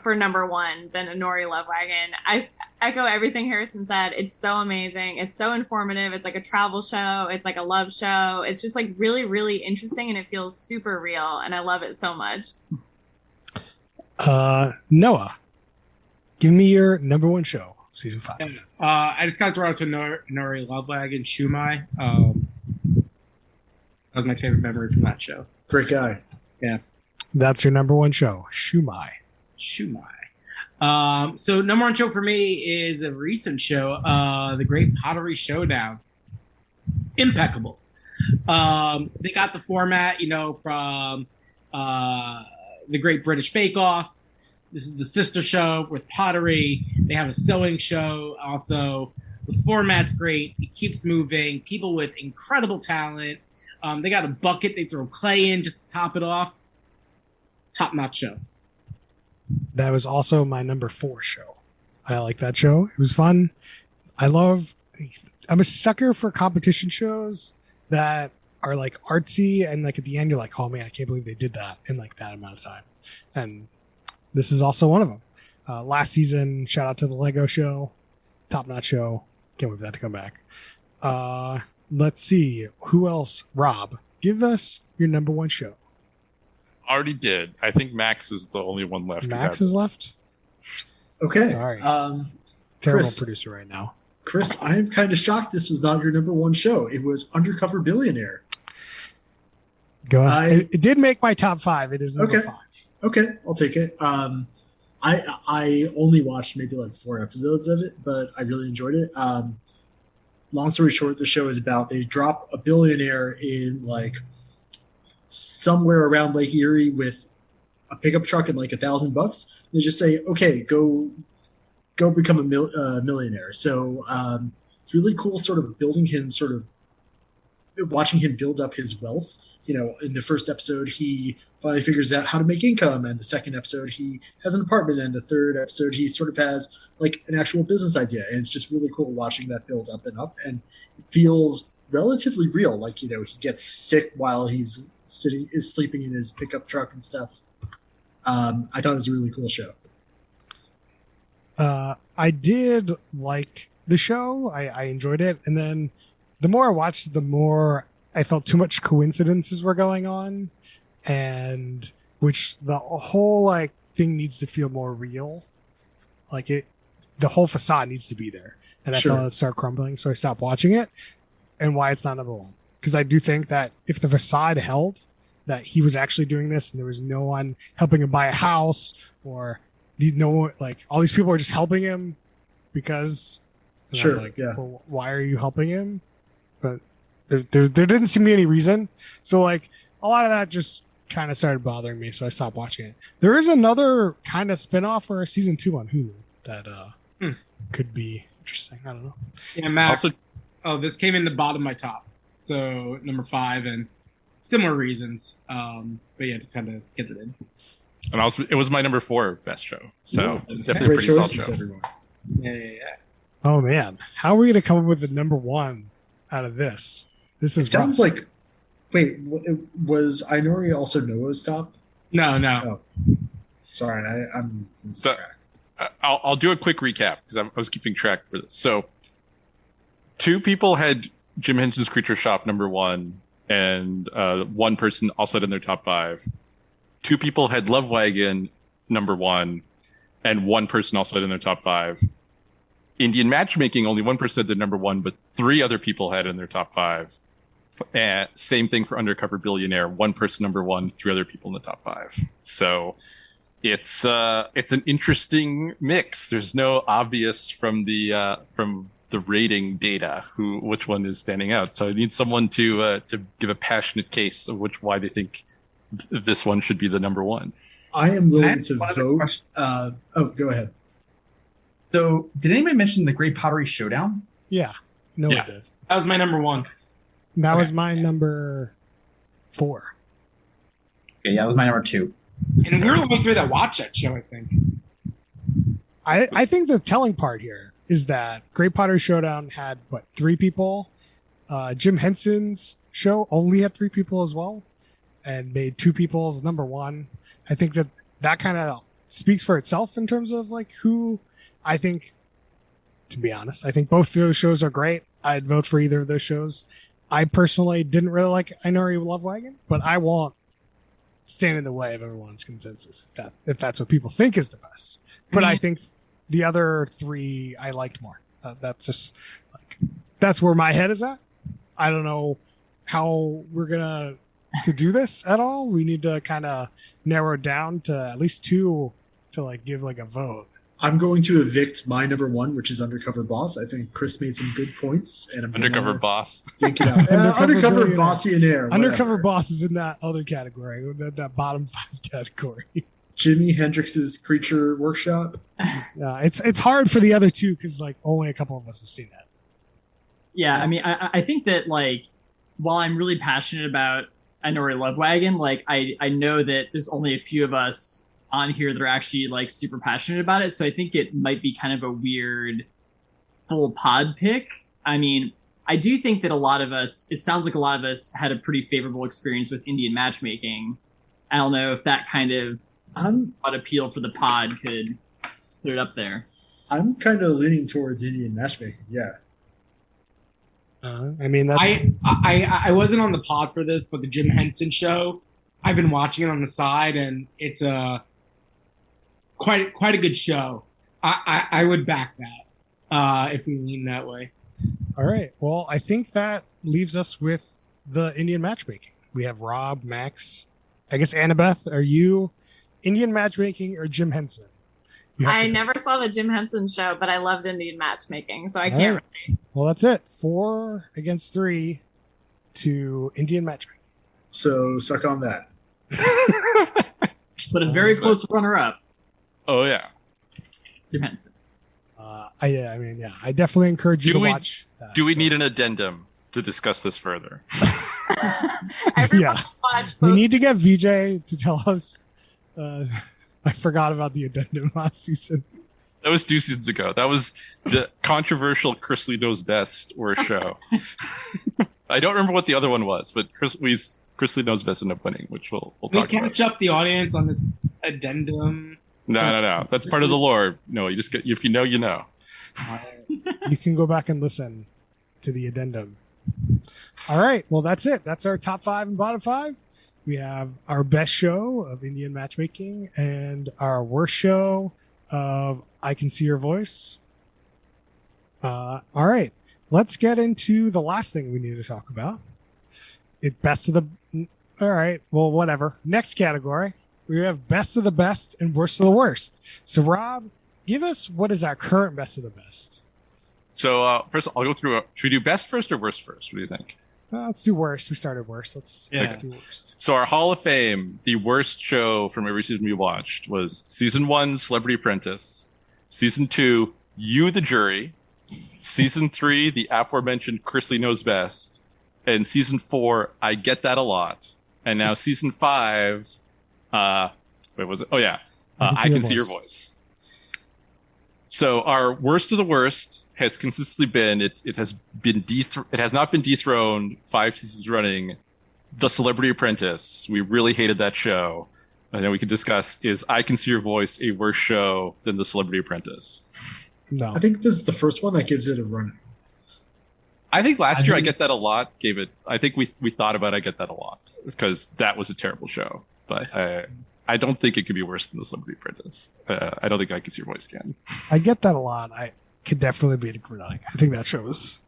for number one than Nori Love Wagon. I echo everything Harrison said. It's so amazing. It's so informative. It's like a travel show. It's like a love show. It's just like really, really interesting, and it feels super real. And I love it so much. Noah, give me your number one show, season 5. I just got to throw out to Nori Love Wagon, Shumai. That was my favorite memory from that show. Great guy. Yeah. That's your number one show, Shumai. So number one show for me is a recent show, The Great Pottery Showdown. Impeccable. They got the format, from The Great British Bake Off. This is the sister show with pottery. They have a sewing show also. The format's great. It keeps moving. People with incredible talent. They got a bucket they throw clay in just to top it off. Top-notch show. That was also my number 4 show. I like that show. It was fun. I'm a sucker for competition shows that are like artsy, and like at the end you're like, oh man, I can't believe they did that in like that amount of time. And this is also one of them. Last season, shout out to the Lego show. Top-notch show. Can't wait for that to come back. Let's see. Who else? Rob, give us your number one show. Already did. I think Max is the only one left. Max is left? Okay. Sorry. Terrible Terrible producer right now. Chris, I am kind of shocked this was not your number one show. It was Undercover Billionaire. Go ahead. It did make my top 5. It is number 5. Okay, I'll take it. I only watched maybe like 4 episodes of it, but I really enjoyed it. Long story short, the show is about they drop a billionaire in like somewhere around Lake Erie with a pickup truck and like $1,000. They just say, "Okay, go become a millionaire." So it's really cool, sort of building him, sort of watching him build up his wealth. In the first episode, he finally figures out how to make income, and the second episode, he has an apartment, and the third episode, he sort of has like an actual business idea, and it's just really cool watching that build up, and it feels relatively real. Like he gets sick while he's sleeping in his pickup truck and stuff. I thought it was a really cool show. I did like the show. I enjoyed it, and then the more I watched, the more I felt too much coincidences were going on, and which the whole like thing needs to feel more real. Like the whole facade needs to be there, and I felt it start crumbling. So I stopped watching it. And why it's not number one? Because I do think that if the facade held, that he was actually doing this, and there was no one helping him buy a house, or like all these people are just helping him because. Sure. Like, well, why are you helping him? But there didn't seem to be any reason. So like a lot of that just kind of started bothering me. So I stopped watching it. There is another kind of spinoff for a season 2 on Hulu that could be interesting. I don't know. Yeah, Max. This came in the bottom of my top. So number 5, and similar reasons. But yeah, just had to get it in. And also, it was my number 4 best show. So it was definitely a Great pretty solid choices, show. everyone. Yeah. Oh man, how are we going to come up with the number 1 out of this? This is It sounds like. Wait, was Ainori also Noah's top? No. Oh. Sorry, I'm losing track. I'll do a quick recap because I was keeping track for this. So 2 people had Jim Henson's Creature Shop number 1, and 1 person also had in their top 5. 2 people had Love Wagon number 1, and 1 person also had in their top 5. Indian Matchmaking, only 1 person had their number 1, but 3 other people had in their top 5. And same thing for Undercover Billionaire, 1 person number 1, 3 other people in the top 5. So it's an interesting mix. There's no obvious from the rating data which one is standing out. So I need someone to give a passionate case of why they think this one should be the number 1. I am willing to one other vote. question. Go ahead. So, did anybody mention the Great Pottery Showdown? Yeah, no Yeah. one did. That was my number 1. That was my number 4. Okay, yeah, that was my number 2. And we were the only 3 that watched that show, I think. I think the telling part here is that Great Pottery Showdown had, 3 people? Jim Henson's show only had 3 people as well and made 2 people as number 1. I think that kind of speaks for itself in terms of like who I think, to be honest, I think both of those shows are great. I'd vote for either of those shows. I personally didn't really like I Know You Love Wagon, but I won't stand in the way of everyone's consensus if that's what people think is the best. But I think the other 3 I liked more. That's just like that's where my head is at. I don't know how we're gonna to do this at all. We need to kind of narrow it down to at least 2 to like give like a vote. I'm going to evict my number 1, which is Undercover Boss. I think Chris made some good points, and I'm Undercover Boss. yank it out. Undercover Bossionaire. Undercover Boss is in that other category, that bottom 5 category. Jimi Hendrix's Creature Workshop. It's hard for the other 2 because like only a couple of us have seen that. Yeah, I mean, I think that like while I'm really passionate about I Know You Love Wagon, like I know that there's only a few of us on here that are actually like super passionate about it. So I think it might be kind of a weird full pod pick. I mean, I do think that it sounds like a lot of us had a pretty favorable experience with Indian matchmaking. I don't know if that kind of appeal for the pod could put it up there. I'm kind of leaning towards Indian matchmaking. Yeah. I mean, I wasn't on the pod for this, but the Jim Henson show, I've been watching it on the side, and it's quite a good show. I would back that if we lean that way. All right. Well, I think that leaves us with the Indian matchmaking. We have Rob, Max, I guess Annabeth. Are you Indian matchmaking or Jim Henson? I never saw the Jim Henson show, but I loved Indian matchmaking, so I can't relate. Well, that's it. 4 against 3 to Indian matchmaking. So suck on that. But a very close runner-up, Oh yeah. Jim Henson. I definitely encourage you to watch that. Do we need an addendum to discuss this further? Yeah. We need to get VJ to tell us. I forgot about the addendum last season. That was 2 seasons ago. That was the controversial Chris Lee Knows Best or show. I don't remember what the other one was, but Chris Lee Knows Best ended up winning, which we'll talk about. Catch up the audience on this addendum. No. That's part of the lore. No, you just get, if you know, you know. You can go back and listen to the addendum. All right. Well, that's it. That's our top 5 and bottom 5. We have our best show of Indian matchmaking and our worst show of I Can See Your Voice. All right. Let's get into the last thing we need to talk about. All right. Well, whatever. Next category. We have best of the best and worst of the worst. So, Rob, give us what is our current best of the best. So, first, I'll go through. Should we do best first or worst first? What do you think? Let's do worst. We started worst. Let's do worst. So, our Hall of Fame, the worst show from every season we watched was season 1, Celebrity Apprentice, season 2, You the Jury, season 3, the aforementioned Chris Lee Knows Best, and season 4, I Get That a Lot, and now season 5. Wait, was it? Oh yeah, I Can See Your Voice. So our worst of the worst has consistently been it has not been dethroned 5 seasons running. The Celebrity Apprentice. We really hated that show. I know we could discuss, is I Can See Your Voice a worse show than The Celebrity Apprentice? No. I think this is the first one that gives it a run. I think last year I Get That a Lot gave it. I think we thought about I Get That a Lot because that was a terrible show. But I don't think it could be worse than The Celebrity Apprentice. I don't think I Can See Your Voice can. I Get That a Lot. I could definitely beat it running. I think that show was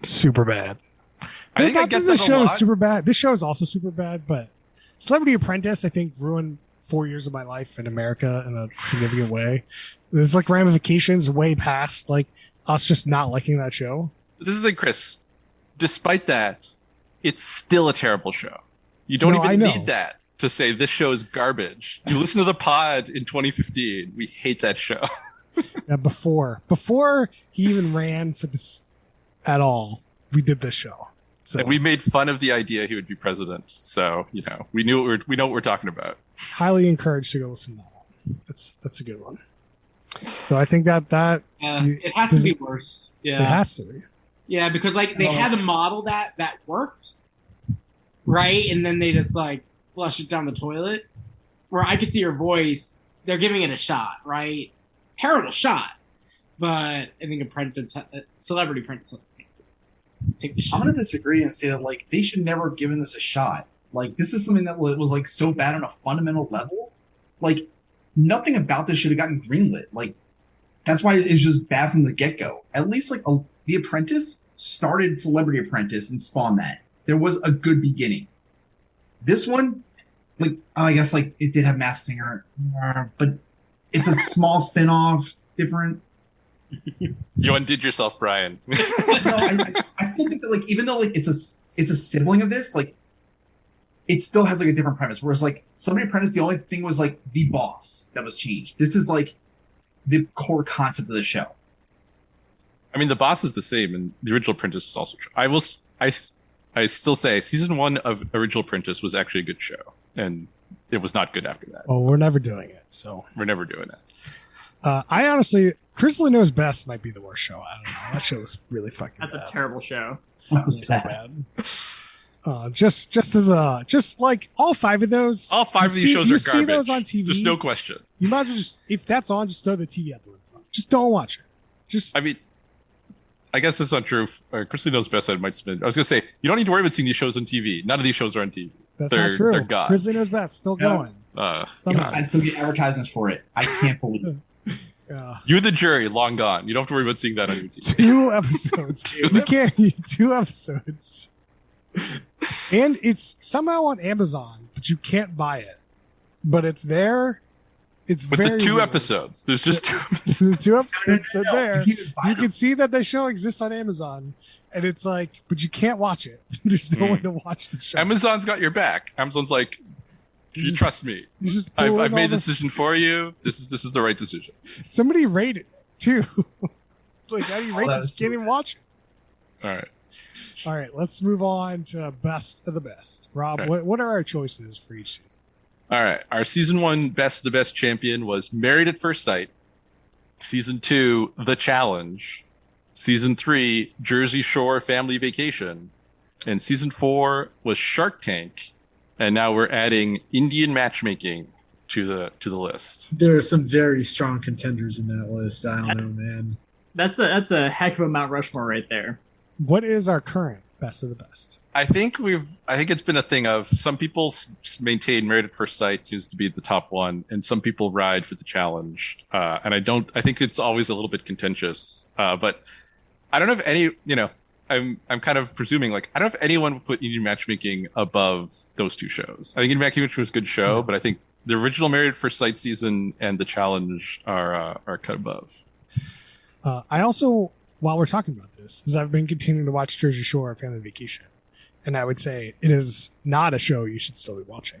super bad. I think I Get That this show a is Lot. super bad. This show is also super bad, but Celebrity Apprentice, I think, ruined 4 years of my life in America in a significant way. There's like ramifications way past like us just not liking that show. This is the thing, Chris. Despite that, it's still a terrible show. You don't I even know. need that to say this show is garbage. You listen to the pod in 2015. We hate that show. Yeah, before he even ran for this at all, we did this show. So And we made fun of the idea he would be president. So, we know what we're talking about. highly encouraged to go listen to that one. That's a good one. So I think that It has to be worse. It Yeah, has to be. yeah, because like they had a model that worked, right, and then they just like flush it down the toilet. Where I could see Your Voice, they're giving it a shot, right? Terrible shot, but I think Celebrity Apprentice has to take the shot. I'm gonna disagree and say that like they should never have given this a shot. Like this is something that was like so bad on a fundamental level. Like nothing about this should have gotten greenlit. Like that's why it's just bad from the get go. At least like The Apprentice started Celebrity Apprentice and spawned that. There was a good beginning. This one, like I guess like it did have Masked Singer, but it's a small spinoff, different. You undid yourself, Brian. No, I still think that like even though like it's a sibling of this, like it still has like a different premise. Whereas like Celebrity Apprentice, the only thing was like the boss that was changed. This is like the core concept of the show. I mean, the boss is the same, and the original Apprentice was also true. I still say season 1 of Original Apprentice was actually a good show, and it was not good after that. Oh, we're never doing it. So We're never doing it. I honestly, Crystal Knows Best might be the worst show. I don't know. That show was really fucking That's bad. a terrible show. That was So bad. bad. Just like all 5 of those. All 5 of these shows you are garbage. see those on TV. There's no question. You might as well just, if that's on, just throw the TV out the window. Just don't watch it. Just I mean, I guess that's not true. Christy Knows Best. I might spin. I was gonna say you don't need to worry about seeing these shows on TV. None of these shows are on TV. that's they're- not true. they're gone. Crystal Knows Best. Still Yeah. going. Somehow. I still get advertisements for it. I can't believe it. You the jury, long gone. You don't have to worry about seeing that on your TV. 2 episodes. Two You can't. 2 episodes. And it's somehow on Amazon, but you can't buy it. But it's there. It's With very the 2 weird. episodes, there's just 2 episodes. The 2 episodes are there. You can't buy You them. can see that the show exists on Amazon, and it's like, but you can't watch it. There's no way to watch the show. Amazon's got your back. Amazon's like, you just- trust me. You just pull I've in made all the decision for you. This is the right decision. Somebody rate it too. Like, how do you rate that this? is You can't so even watch it. All right. All right, let's move on to best of the best. Rob, Okay. what are our choices for each season? All right. Our season 1 best of the best champion was Married at First Sight. Season 2, The Challenge. Season 3, Jersey Shore Family Vacation. And season 4 was Shark Tank. And now we're adding Indian matchmaking to the list. There are some very strong contenders in that list. I don't know, man. That's a heck of a Mount Rushmore right there. What is our current best of the best? I think it's been a thing of some people maintain Married at First Sight used to be the top one, and some people ride for The Challenge. And I think it's always a little bit contentious. But I don't know if any, I'm kind of presuming, like, I don't know if anyone would put Indian Matchmaking above those 2 shows. I think Indian Matchmaking was a good show, but I think the original Married at First Sight season and The Challenge are cut above. I also, while we're talking about this, is I've been continuing to watch Jersey Shore Family Vacation, and I would say it is not a show you should still be watching.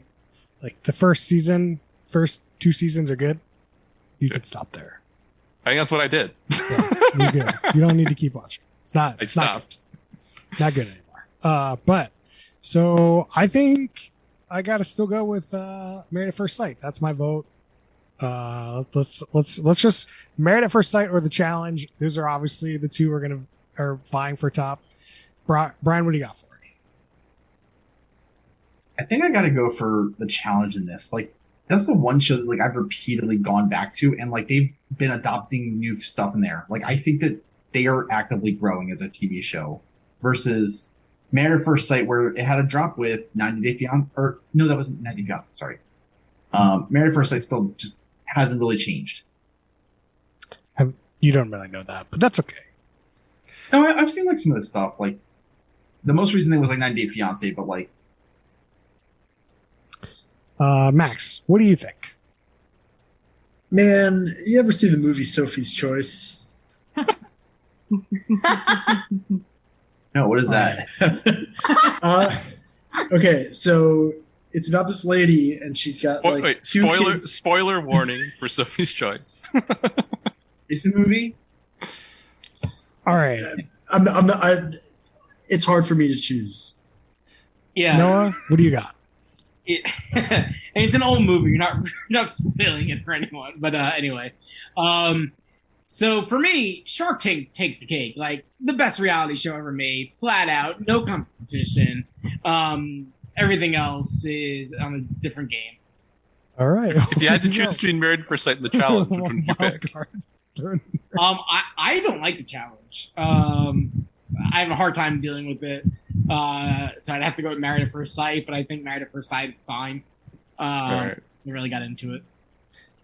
Like the first 2 seasons are good. You could stop there. I think that's what I did. Yeah, you're good. You don't need to keep watching. It's not. I it's not stopped. good. Not good anymore. But so I think I got to still go with Married at First Sight. That's my vote. Let's just Married at First Sight or The Challenge. Those are obviously the 2 are vying for top. Brian, what do you got for me? I think I got to go for The Challenge in this. Like, that's the one show that like I've repeatedly gone back to, and like they've been adopting new stuff in there. Like, I think that they are actively growing as a TV show versus Married at First Sight, where it had a drop with 90 Day Fiancé, or no, that wasn't 90 Day Fiancé. Sorry, Married at First Sight still just hasn't really changed. You don't really know that, but that's okay. No, I've seen like some of this stuff. Like, the most recent thing was like 90 Day Fiancé, but like. Max, what do you think? Man, you ever see the movie Sophie's Choice? No, what is that? Okay, so it's about this lady, and she's got like Wait, 2 kids. spoiler warning for Sophie's Choice. Recent movie? All right, It's hard for me to choose. Yeah, Noah, what do you got? and it's an old movie. You're not spoiling it for anyone. But anyway, So for me, Shark Tank takes the cake. Like the best reality show ever made, flat out, no competition. Everything else is on a different game. All right. If you had to choose between Married at First Sight and the challenge, which one would you pick? I don't like the challenge. I have a hard time dealing with it. So I'd have to go with Married at First Sight, but I think Married at First Sight is fine. Right. We really got into it.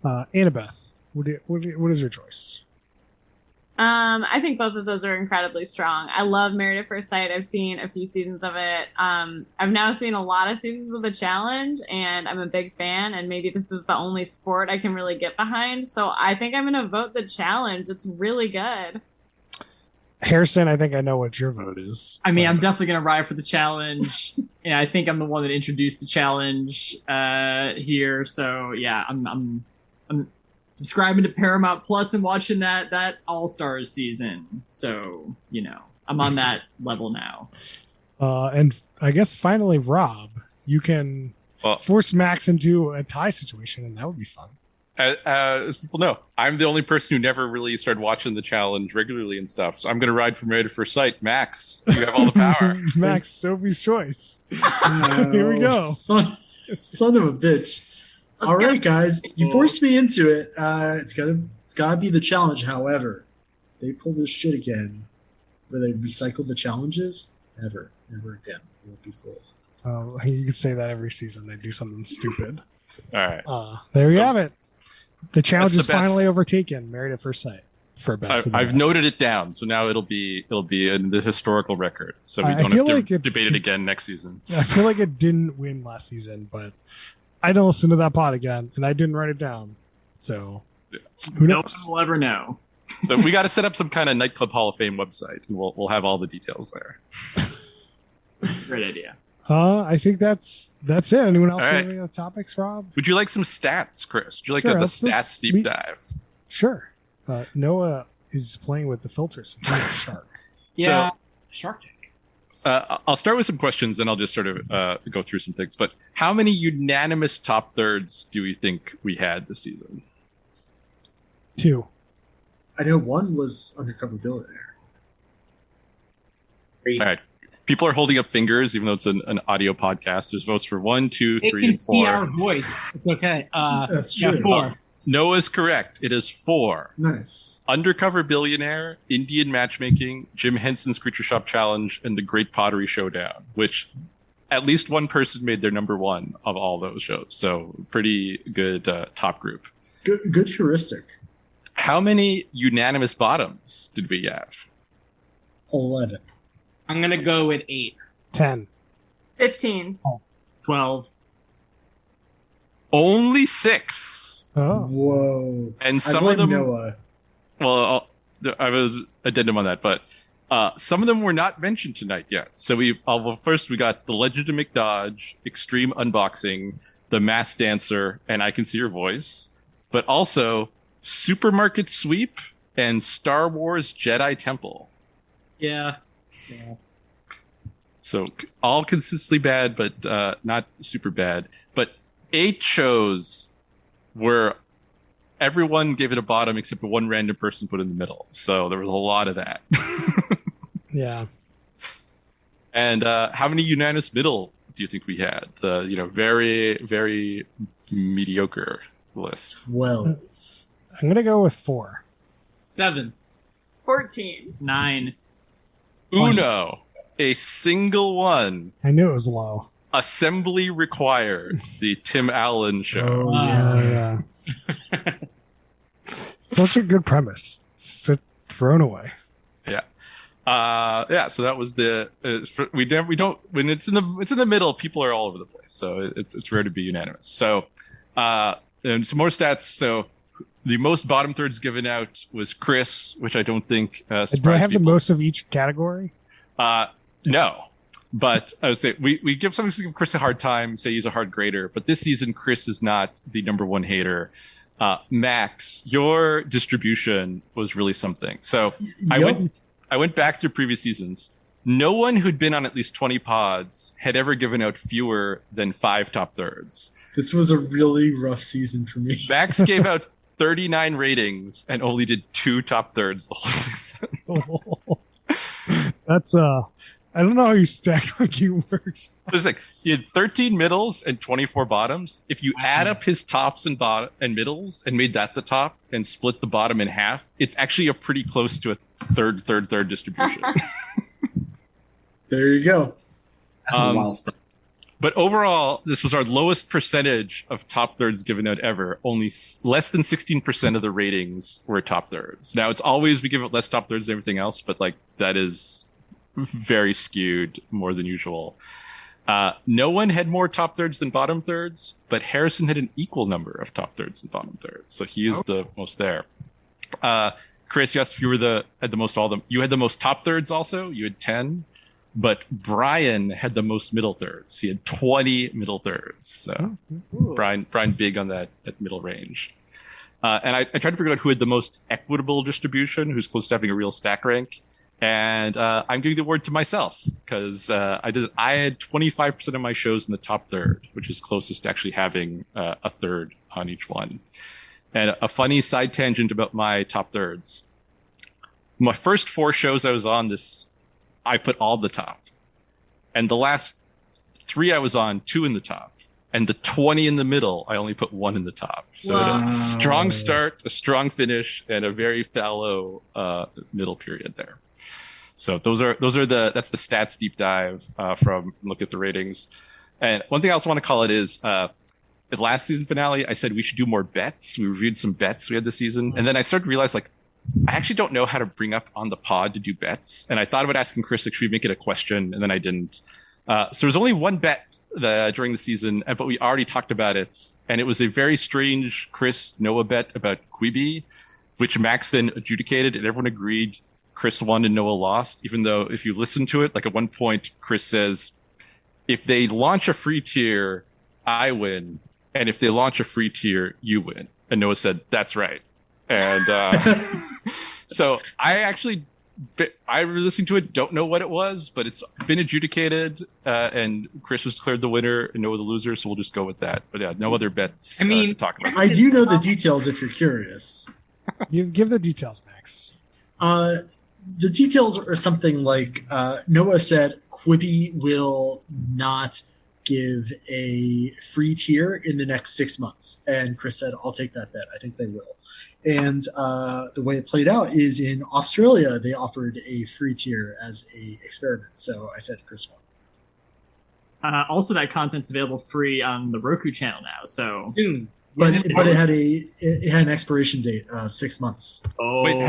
Annabeth, what is your choice? I think both of those are incredibly strong. I love Married at First Sight. I've seen a few seasons of it. I've now seen a lot of seasons of The Challenge, and I'm a big fan, and maybe this is the only sport I can really get behind. So I think I'm going to vote The Challenge. It's really good. Harrison, I think I know what your vote is. I mean, I'm definitely going to ride for the challenge. And I think I'm the one that introduced the challenge here. So yeah, I'm subscribing to Paramount Plus and watching that All Stars season. So, you know, I'm on that level now. And I guess finally, Rob, you can force Max into a tie situation, and that would be fun. As people know, I'm the only person who never really started watching the challenge regularly and stuff. So I'm going to ride from Married at First Sight. Max, you have all the power. Max, Sophie's choice. Here we go. Son of a bitch. All right, guys, you forced me into it. It's gotta be the challenge. However, they pull this shit again, where they recycle the challenges. Never again. We won't be fools. You can say that every season. They do something stupid. All right. There you have it. The challenge is the best. finally overtaken. Married at First Sight for best. of the I've best. noted it down, so now it'll be in the historical record. So we I don't feel have like to it- debate it again next season. I feel like it didn't win last season, but I didn't listen to that pod again, and I didn't write it down. So who No knows? one will ever know. So we got to set up some kind of nightclub Hall of Fame website, and we'll have all the details there. Great idea. I think that's it. Anyone else All have right. any other topics, Rob? Would you like some stats, Chris? Would you like Sure, the let's- stats deep we- dive? Sure. Noah is playing with the filters. He's like a shark. Yeah, Shark Tank. I'll start with some questions, then I'll just sort of go through some things. But how many unanimous top thirds do we think we had this season? 2. I know one was Undercover Billionaire. All right. People are holding up fingers, even though it's an audio podcast. There's votes for 1, 2, They 3, can and see our 4. voice. It's okay. That's Yeah, true. 4. Noah's correct. It is 4. Nice. Undercover Billionaire, Indian Matchmaking, Jim Henson's Creature Shop Challenge, and The Great Pottery Showdown, which at least one person made their number 1 of all those shows. So pretty good top group. Good heuristic. How many unanimous bottoms did we have? 11. I'm gonna go with 8. 10. 15. 12. Only 6. Oh. Whoa. And I some blame of them, Noah. well, I have an addendum on that, but some of them were not mentioned tonight yet. So first we got The Legend of McDodge, Extreme Unboxing, The Masked Dancer, and I Can See Your Voice, but also Supermarket Sweep and Star Wars Jedi Temple. Yeah. So all consistently bad, but not super bad. But 8 shows where everyone gave it a bottom except one random person put it in the middle. So there was a lot of that. Yeah. And how many unanimous middle do you think we had? The very, very mediocre list. 12. I'm going to go with 4. 7. 14. 9. Uno, a single one. I knew it was low. Assembly Required, the Tim Allen show. Oh, yeah. Yeah. Such a good premise. It's just thrown away. So that was we don't when it's in the middle, people are all over the place, so it's rare to be unanimous. So and some more stats. So the most bottom thirds given out was Chris, which I don't think Do I surprised have the people. most of each category? No, but I would say we give Chris a hard time, say he's a hard grader, but this season Chris is not the number one hater. Max, your distribution was really something. So Yup. I went back through previous seasons. No one who'd been on at least 20 pods had ever given out fewer than 5 top thirds. This was a really rough season for me. Max gave out 39 ratings and only did 2 top thirds the whole season. That's I don't know how your stack ranking works. There's like he had 13 middles and 24 bottoms. If you add up his tops and middles and made that the top and split the bottom in half, it's actually a pretty close to a third distribution. There you go. That's a wild stuff. But overall, this was our lowest percentage of top thirds given out ever. Only less than 16% of the ratings were top thirds. Now, it's always we give it less top thirds than everything else, but like that is very skewed more than usual. No one had more top thirds than bottom thirds, but Harrison had an equal number of top thirds and bottom thirds. So he is the most there. Chris, you asked if you had the most all of them. You had the most top thirds also. You had 10. But Brian had the most middle thirds. He had 20 middle thirds. So Brian big on that at middle range. And I tried to figure out who had the most equitable distribution, who's close to having a real stack rank. And I'm giving the award to myself because I had 25% of my shows in the top third, which is closest to actually having a third on each one. And a funny side tangent about my top thirds. My first 4 shows I was on I put all the top. And the last 3 I was on, 2 in the top. And the 20 in the middle, I only put 1 in the top. So it is a strong start, a strong finish, and a very fallow middle period there. So that's the stats deep dive from look at the ratings. And one thing I also want to call it is at last season finale, I said we should do more bets. We reviewed some bets we had this season. And then I started to realize like I actually don't know how to bring up on the pod to do bets. And I thought about asking Chris, like, should we make it a question? And then I didn't. So there's only one bet during the season, but we already talked about it. And it was a very strange Chris Noah bet about Quibi, which Max then adjudicated and everyone agreed Chris won and Noah lost, even though if you listen to it, like at one point, Chris says, if they launch a free tier, I win. And if they launch a free tier, you win. And Noah said, that's right. And so I listened to it, don't know what it was, but it's been adjudicated, and Chris was declared the winner and Noah the loser, so we'll just go with that. But yeah, no other bets to talk about. I do know the details if you're curious. You give the details, Max. The details are something like Noah said Quibi will not give a free tier in the next 6 months. And Chris said, I'll take that bet. I think they will. And the way it played out is in Australia, they offered a free tier as a experiment. So I said Chris won. Also, that content's available free on the Roku channel now. So, but it had an expiration date of 6 months. Oh, wait,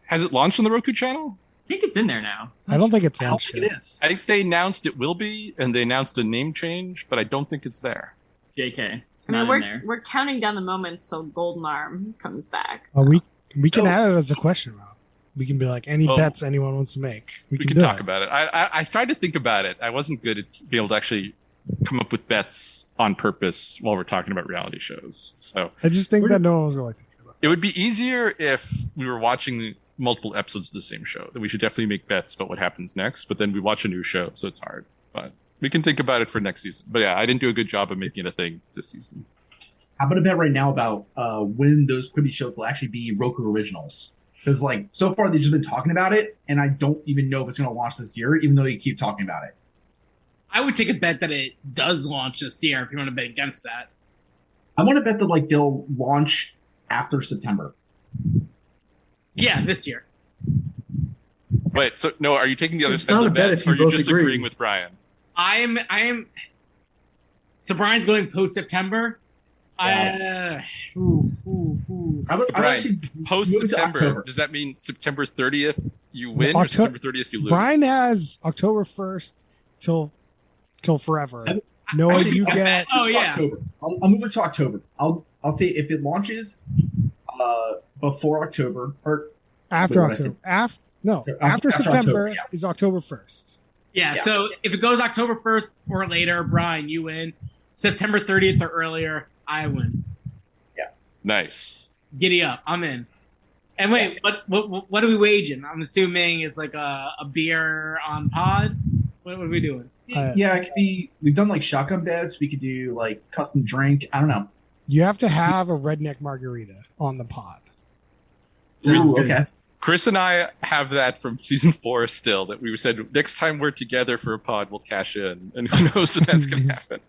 has it launched on the Roku channel? I think it's in there now. I don't think it's I don't launched think yet. it is. I think they announced it will be, and they announced a name change, but I don't think it's there. JK. I Not mean, in there. we're counting down the moments till Golden Arm comes back. So. We can add it as a question, Rob. We can be like any bets anyone wants to make. We can talk about it. I tried to think about it. I wasn't good at being able to actually come up with bets on purpose while we're talking about reality shows. So I just think that no one was really thinking about it would be easier if we were watching multiple episodes of the same show. That we should definitely make bets about what happens next. But then we watch a new show, so it's hard. But we can think about it for next season. But yeah, I didn't do a good job of making it a thing this season. How about a bet right now about when those Quibi shows will actually be Roku originals? Because like so far they've just been talking about it, and I don't even know if it's going to launch this year, even though they keep talking about it. I would take a bet that it does launch this year if you want to bet against that. I want to bet that like they'll launch after September. Yeah, this year. Wait, so no, are you taking the other It's side of not the a bet bet, if you or are you both just agree. agreeing with Brian? I am. So Brian's going post September. Wow. Ooh. I would Brian, actually Post move it to September, October. does that mean September 30th you win, or Octo- September 30th you lose? Brian has October 1st till forever. I- No, Actually, you I'll get Oh, move it to yeah. October. I'll move it to October. I'll say if it launches before October or after what did I say? October. After After September October, yeah. is October 1st. Yeah, Yeah. so if it goes October 1st or later, Brian, you win. September 30th or earlier, I win. Nice. Giddy up, I'm in. And wait, what are we waging? I'm assuming it's like a beer on pod. What are we doing? yeah, it could be. We've done like shotgun bets. We could do like custom drink. I don't know. You have to have a redneck margarita on the pod. Sounds Ooh, good. okay. Chris and I have that from season 4 still, that we said next time we're together for a pod, we'll cash in. And who knows when that's going to happen.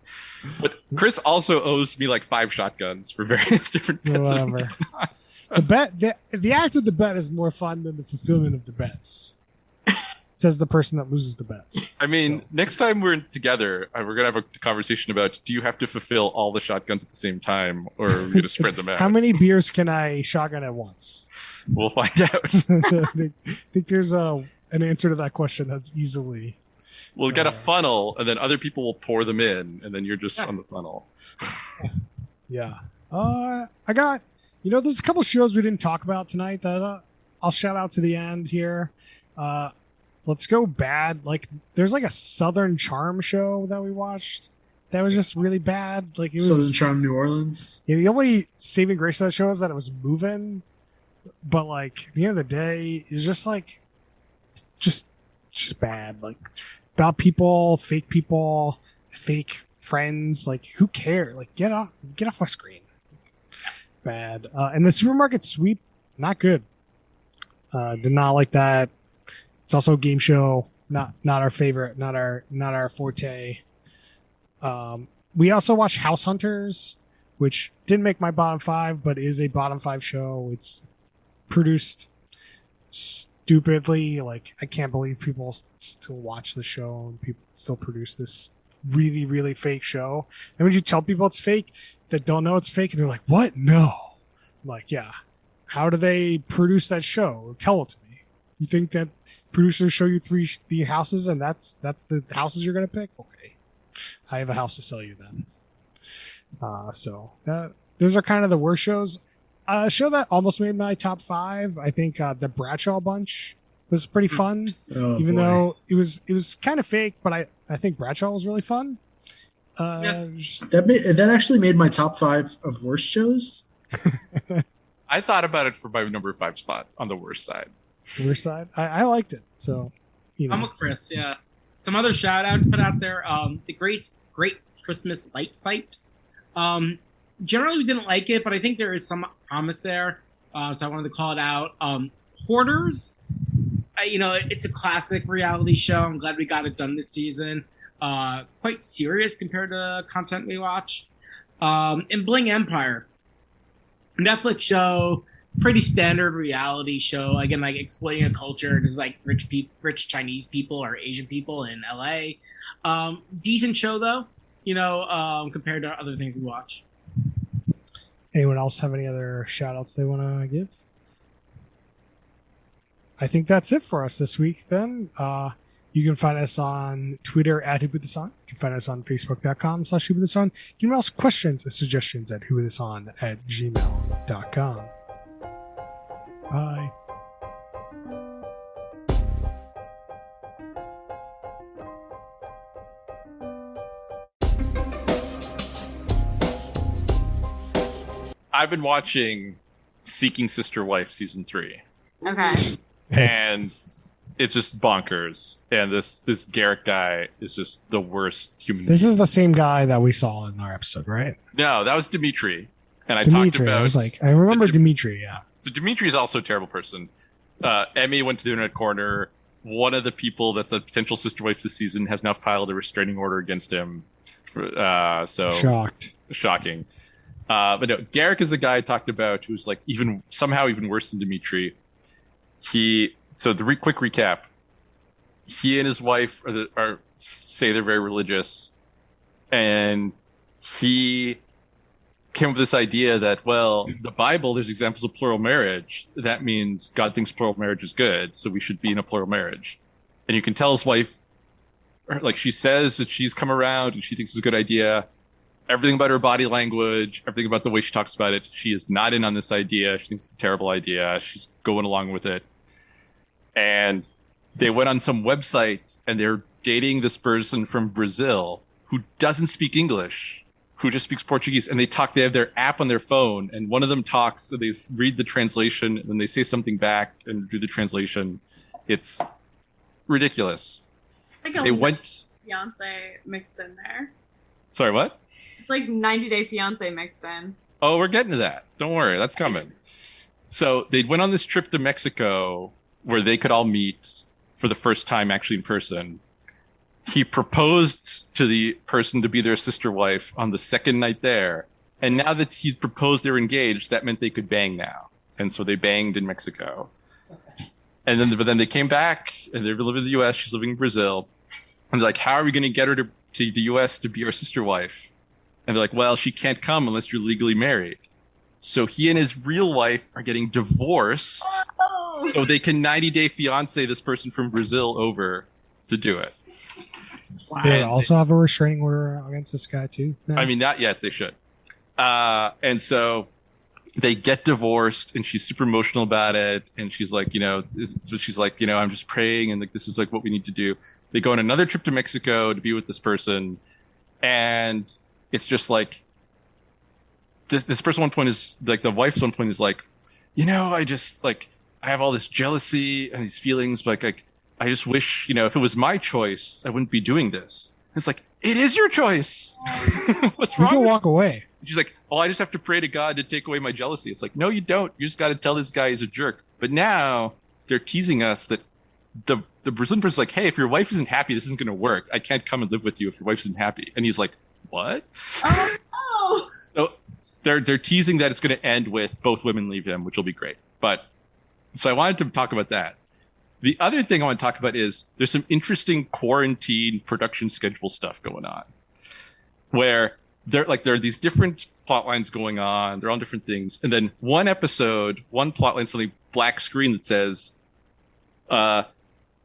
But Chris also owes me like 5 shotguns for various different bets. that we Whatever. got. So- The bet, the act of the bet is more fun than the fulfillment of the bets. Says the person that loses the bets. I mean, So- next time we're together, we're going to have a conversation about, do you have to fulfill all the shotguns at the same time, or are we going to spread them out? How many beers can I shotgun at once? We'll find out. I think there's an answer to that question that's easily. We'll get a funnel, and then other people will pour them in, and then you're just on the funnel. Yeah. I got, there's a couple shows we didn't talk about tonight that I'll shout out to the end here. Let's go bad. Like, there's like a Southern Charm show that we watched that was just really bad. Like, it was Southern Charm New Orleans. Yeah, the only saving grace of that show is that it was moving, but like at the end of the day, it's just like just bad. Like about people, fake friends. Like who cares? Like get off my screen. Bad. And the supermarket sweep, not good. Did not like that. It's also a game show, not our favorite, not our forte. We also watched House Hunters, which didn't make my bottom 5, but is a bottom 5 show. It's produced stupidly. Like, I can't believe people still watch the show and people still produce this really, really fake show. And when you tell people it's fake that don't know it's fake, and they're like, what? No. I'm like, yeah. How do they produce that show? Tell it to me. You think that producers show you the houses and that's the houses you're going to pick? Okay. I have a house to sell you then. Those are kind of the worst shows. A show that almost made my top 5, I think, the Bradshaw Bunch was pretty fun, Oh, even boy. though it was kind of fake, but I think Bradshaw was really fun. That actually made my top 5 of worst shows. I thought about it for my number 5 spot on the worst side. Worst side. I liked it. So, I'm with Chris. Yeah. Some other shout outs put out there. The Great Christmas Light Fight. Generally, we didn't like it, but I think there is some promise there. So I wanted to call it out. Hoarders. It's a classic reality show. I'm glad we got it done this season. Quite serious compared to content we watch. And Bling Empire. Netflix show. Pretty standard reality show. Again, like exploiting a culture. There's like rich Chinese people or Asian people in LA. Decent show though, compared to other things we watch. anyone else have any other shout outs they want to give? I think that's it for us this week then. You can find us on Twitter at WhoPutThisOn. You can find us on Facebook.com/WhoPutThisOn. You can email us questions and suggestions at WhoPutThisOn@gmail.com. Bye. I've been watching Seeking Sister Wife season 3, Okay. and it's just bonkers. And this Garrick guy is just the worst human. This is the same guy that we saw in our episode, right? No, that was Dimitri, and I talked Dimitri. about. I was like, I remember Dimitri. Yeah. So Dimitri is also a terrible person. Emmy went to the internet corner. One of the people that's a potential sister wife this season has now filed a restraining order against him. So Shocked. shocking. But no, Garrick is the guy I talked about who's like somehow even worse than Dimitri. So the quick recap: he and his wife say they're very religious, and he came up with this idea that, well, the Bible, there's examples of plural marriage. That means God thinks plural marriage is good, so we should be in a plural marriage. And you can tell his wife, like, she says that she's come around and she thinks it's a good idea. Everything about her body language, everything about the way she talks about it, she is not in on this idea. She thinks it's a terrible idea. She's going along with it. And they went on some website and they're dating this person from Brazil who doesn't speak English, who just speaks Portuguese. And they have their app on their phone, and one of them talks, so they read the translation, and then they say something back and do the translation. It's ridiculous. It's like a They went... fiance mixed in there. Sorry, what? It's like 90 Day Fiance mixed in. Oh, we're getting to that. Don't worry, that's coming. So they went on this trip to Mexico where they could all meet for the first time actually in person. He proposed to the person to be their sister wife on the second night there. And now that he's proposed they're engaged, that meant they could bang now. And so they banged in Mexico. And then they came back and they live in the US. She's living in Brazil. And they're like, how are we going to get her to the US to be our sister wife? And they're like, well, she can't come unless you're legally married. So he and his real wife are getting divorced. Oh. So they can 90-day fiance this person from Brazil over to do it. Wow. They also have a restraining order against this guy too. No? I mean, not yet. They should. And so they get divorced, and she's super emotional about it. And she's like, I'm just praying, and like this is like what we need to do. They go on another trip to Mexico to be with this person, and it's just like this person. One point is like the wife's one point is like, I just like I have all this jealousy and these feelings, but like I just wish, if it was my choice, I wouldn't be doing this. And it's like, it is your choice. What's wrong? You can walk away. She's like, oh, I just have to pray to God to take away my jealousy. It's like, no, you don't. You just got to tell this guy he's a jerk. But now they're teasing us that the Brazilian person's like, hey, if your wife isn't happy, this isn't going to work. I can't come and live with you if your wife isn't happy. And he's like, what? Oh, So they're teasing that it's going to end with both women leave him, which will be great. But so I wanted to talk about that. The other thing I want to talk about is there's some interesting quarantine production schedule stuff going on where there are these different plot lines going on. They're on different things. And then one plot line, suddenly black screen that says, the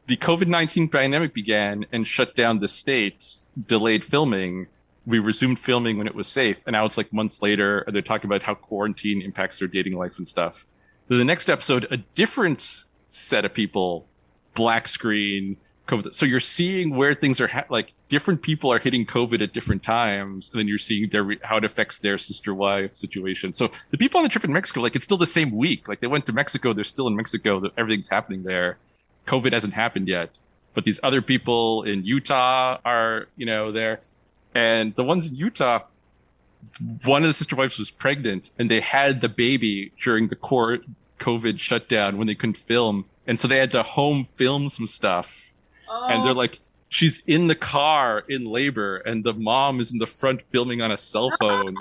COVID-19 pandemic began and shut down the state, delayed filming. We resumed filming when it was safe. And now it's like months later, and they're talking about how quarantine impacts their dating life and stuff. Then the next episode, a different set of people, black screen, COVID. So you're seeing where things are like different people are hitting COVID at different times, and then you're seeing how it affects their sister wife situation. So the people on the trip in Mexico, like it's still the same week. Like they went to Mexico, they're still in Mexico. Everything's happening there. COVID hasn't happened yet, but these other people in Utah are, there, and the ones in Utah, one of the sister wives was pregnant, and they had the baby during the COVID shutdown when they couldn't film. And so they had to home film some stuff. oh. And they're like, she's in the car in labor, and the mom is in the front filming on a cell phone.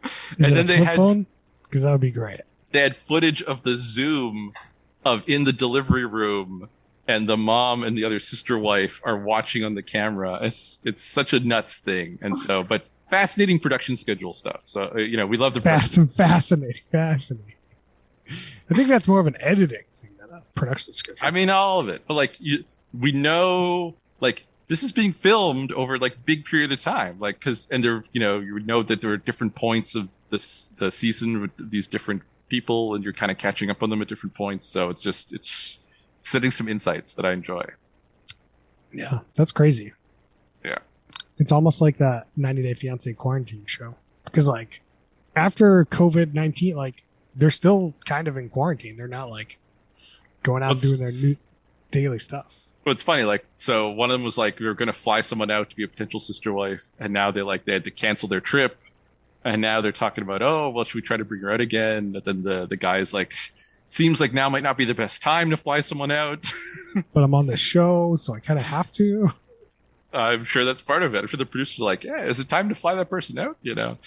Is And it then a they flip had- phone? Because that would be great. They had footage of the Zoom of in the delivery room, and the mom and the other sister wife are watching on the camera. It's such a nuts thing. And so, but fascinating production schedule stuff. So, we love the Fascinating. I think that's more of an editing thing than a production schedule. I mean, all of it, but like we know, like this is being filmed over like big period of time, like and there, you would know that there are different points of the season with these different people, and you're kind of catching up on them at different points. So it's setting some insights that I enjoy. Yeah, that's crazy. Yeah, it's almost like that 90 Day Fiance quarantine show, because like after COVID-19, like they're still kind of in quarantine. They're not like going out and doing their new daily stuff. Well, it's funny, like, so one of them was like, we were going to fly someone out to be a potential sister wife, and now they had to cancel their trip, and now they're talking about, oh, well, should we try to bring her out again? But then the guy's like, seems like now might not be the best time to fly someone out. But I'm on the show, so I kind of have to. I'm sure that's part of it. I'm sure the producers are like, yeah, is it time to fly that person out? Like,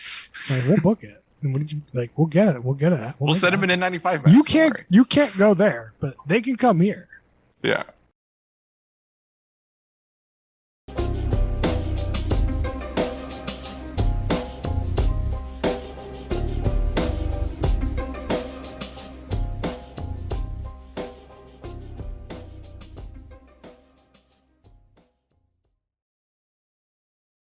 we'll book it. And what did you like? We'll get it. We'll get it. We'll send him in N95. You can't go there, but they can come here. Yeah.